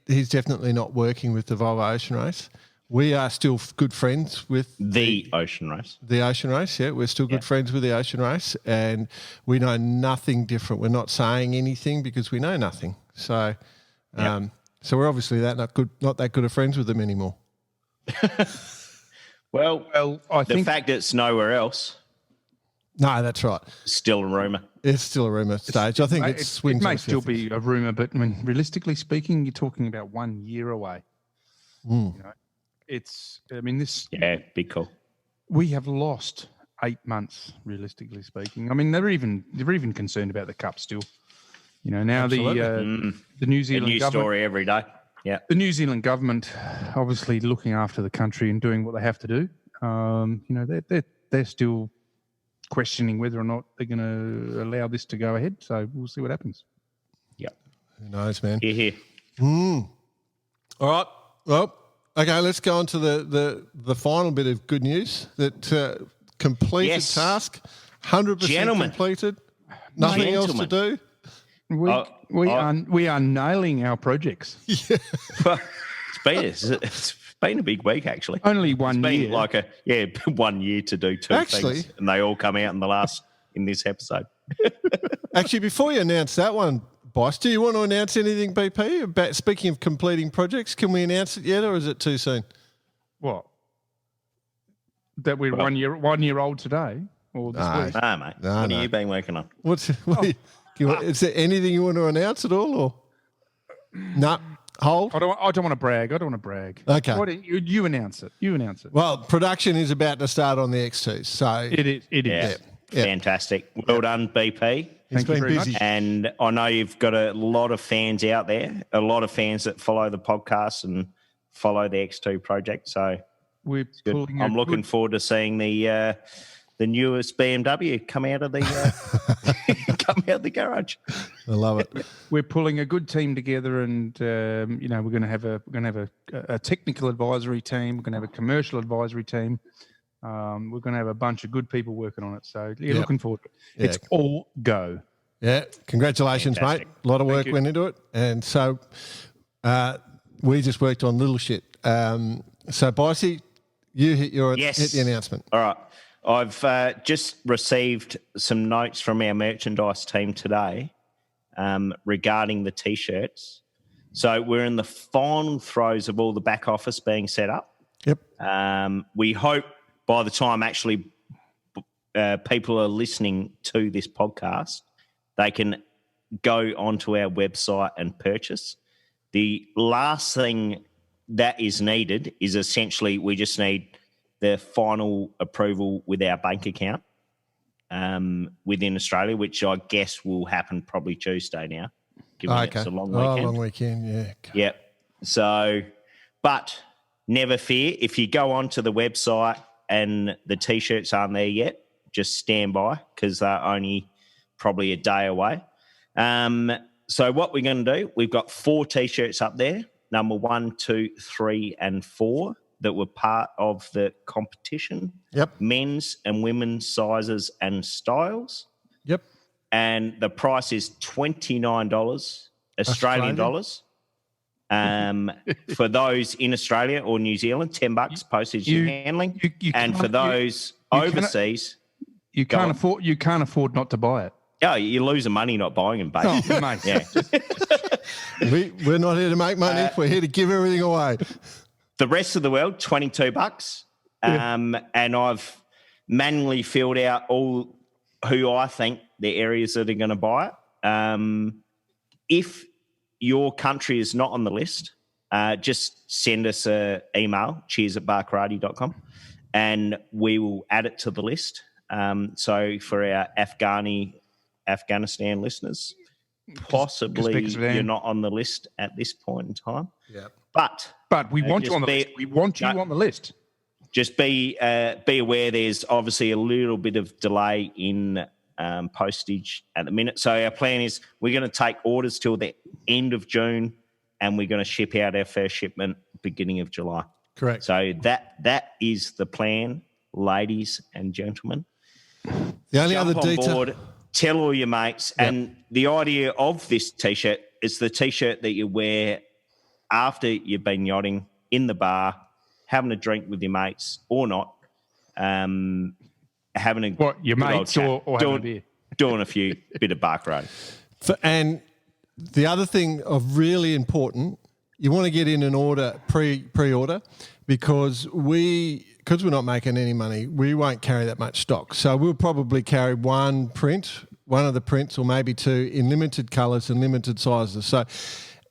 he's definitely not working with the Volvo Ocean Race. We are still good friends with the Ocean Race. The Ocean Race, yeah. We're still good friends with the Ocean Race, and we know nothing different. We're not saying anything because we know nothing. So, so we're obviously not that good of friends with them anymore. Well, I think the fact it's nowhere else. No, that's right. Still a rumour. It's still a rumour stage. I think it may still be a rumour, but I mean, realistically speaking, you're talking about 1 year away. You know, big call. We have lost 8 months, realistically speaking. I mean, they're even concerned about the cup still. You know, now the New Zealand a new government, story every day. Yeah, the New Zealand government, obviously looking after the country and doing what they have to do. You know, they're still questioning whether or not they're going to allow this to go ahead. So we'll see what happens. Yeah, who knows, man? Here. All right. Well, okay. Let's go on to the final bit of good news. That completed task, 100% completed. Nothing else to do. We are nailing our projects. Yeah. Well, it's been a big week, actually. Only 1 year. It's been 1 year to do two things, and they all come out in this episode. Actually, before you announce that one, Boss, do you want to announce anything, BP, about speaking of completing projects? Can we announce it yet, or is it too soon? What? That we're 1 year old today, or this week? No, mate. What have you been working on? Is there anything you want to announce at all, or no? Hold. I don't want to brag. Okay. You announce it. Well, production is about to start on the X2, so it is. Yeah. Fantastic. Well done, BP. Thank you very much. And I know you've got a lot of fans out there, a lot of fans that follow the podcast and follow the X2 project. So I'm looking forward to seeing the newest BMW come out of the garage. I love it. We're pulling a good team together, and we're going to have a technical advisory team. We're going to have a commercial advisory team. We're going to have a bunch of good people working on it. So looking forward to it. Yeah. It's all go. Yeah, congratulations, Fantastic. mate. A lot of work went into it, and so we just worked on little shit. So, Bossy, you hit the announcement. All right. I've just received some notes from our merchandise team today regarding the T-shirts. So we're in the final throes of all the back office being set up. Yep. We hope by the time actually people are listening to this podcast, they can go onto our website and purchase. The last thing that is needed is essentially we just need the final approval with our bank account within Australia, which I guess will happen probably Tuesday now, given it's a long weekend. Long weekend, yeah. Yep. So, but never fear. If you go onto the website and the T-shirts aren't there yet, just stand by because they're only probably a day away. So what we're going to do, we've got 4 T-shirts up there, number 1, 2, 3, and 4, that were part of the competition. Yep. Men's and women's sizes and styles. Yep. And the price is $29 Australian dollars. For those in Australia or New Zealand, $10 postage and handling. And for those overseas, You can't afford not to buy it. Oh, you're losing money not buying them, baby. Oh, mate. Yeah. We're not here to make money. We're here to give everything away. The rest of the world, $22. And I've manually filled out all who I think the areas that are going to buy it. If your country is not on the list, just send us an email, cheers@barkarate.com, and we will add it to the list. So for our Afghanistan listeners, possibly you're not on the list at this point in time. Yeah. But we want you on the list. We want you on the list. Just be aware there's obviously a little bit of delay in postage at the minute. So our plan is we're going to take orders till the end of June, and we're going to ship out our first shipment beginning of July. Correct. So that is the plan, ladies and gentlemen. The only Jump other on detail. board, tell all your mates. Yep. And the idea of this T-shirt is the T-shirt that you wear after you've been yachting in the bar, having a drink with your mates or not, having a your good old mates chat, or having a beer, doing a few bit of bark riding. And the other thing of really important, you want to get in an order pre-order because we're not making any money, we won't carry that much stock. So we'll probably carry one of the prints or maybe two in limited colours and limited sizes. So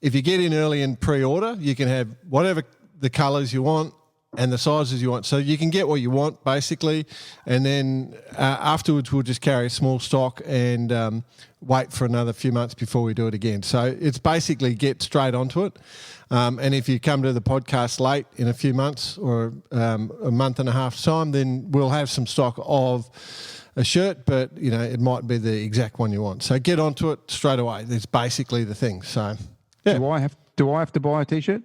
if you get in early and pre-order, you can have whatever the colours you want and the sizes you want. So you can get what you want, basically, and then afterwards we'll just carry a small stock and wait for another few months before we do it again. So it's basically get straight onto it. And if you come to the podcast late in a few months or a month and a half's time, then we'll have some stock of a shirt, but, it might be the exact one you want. So get onto it straight away. That's basically the thing. So, yeah. Do I have to buy a T-shirt?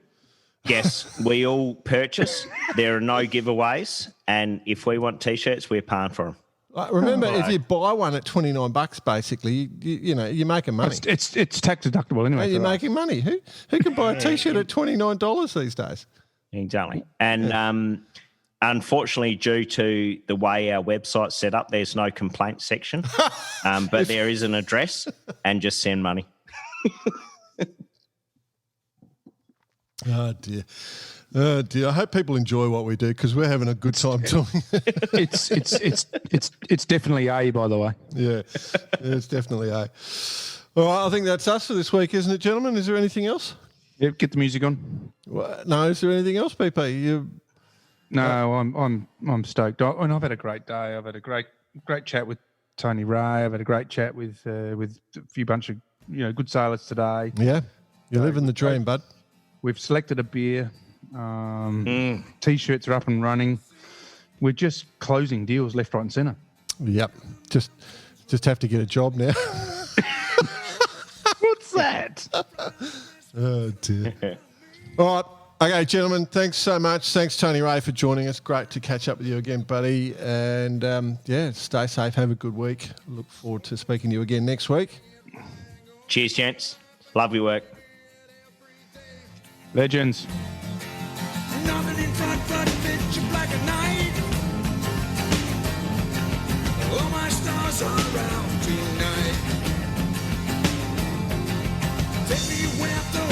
Yes, we all purchase. There are no giveaways, and if we want T-shirts, we're paying for them. Remember, if you buy one at $29, basically, you're making money. It's tax deductible anyway. You're making money. Who can buy a T-shirt at $29 these days? Exactly. And unfortunately, due to the way our website's set up, there's no complaint section, but there is an address, and just send money. Oh dear. I hope people enjoy what we do because we're having a good time doing it. It's definitely A, by the way. Yeah, it's definitely A. All right, I think that's us for this week, isn't it, gentlemen? Is there anything else? Yep, get the music on. Well, no, is there anything else, BP? No, I'm stoked. And I've had a great day. I've had a great chat with Tony Rae. I've had a great chat with a few bunch of good sailors today. Yeah, you're living the dream, bud. We've selected a beer. T-shirts are up and running. We're just closing deals left, right, and centre. Yep. Just have to get a job now. What's that? Oh dear. All right. Okay, gentlemen, thanks so much. Thanks, Tony Rae, for joining us. Great to catch up with you again, buddy. And, stay safe. Have a good week. Look forward to speaking to you again next week. Cheers, gents. Love your work. Legends. Nothing in front but a picture black at night. All my stars are out tonight. Take me where the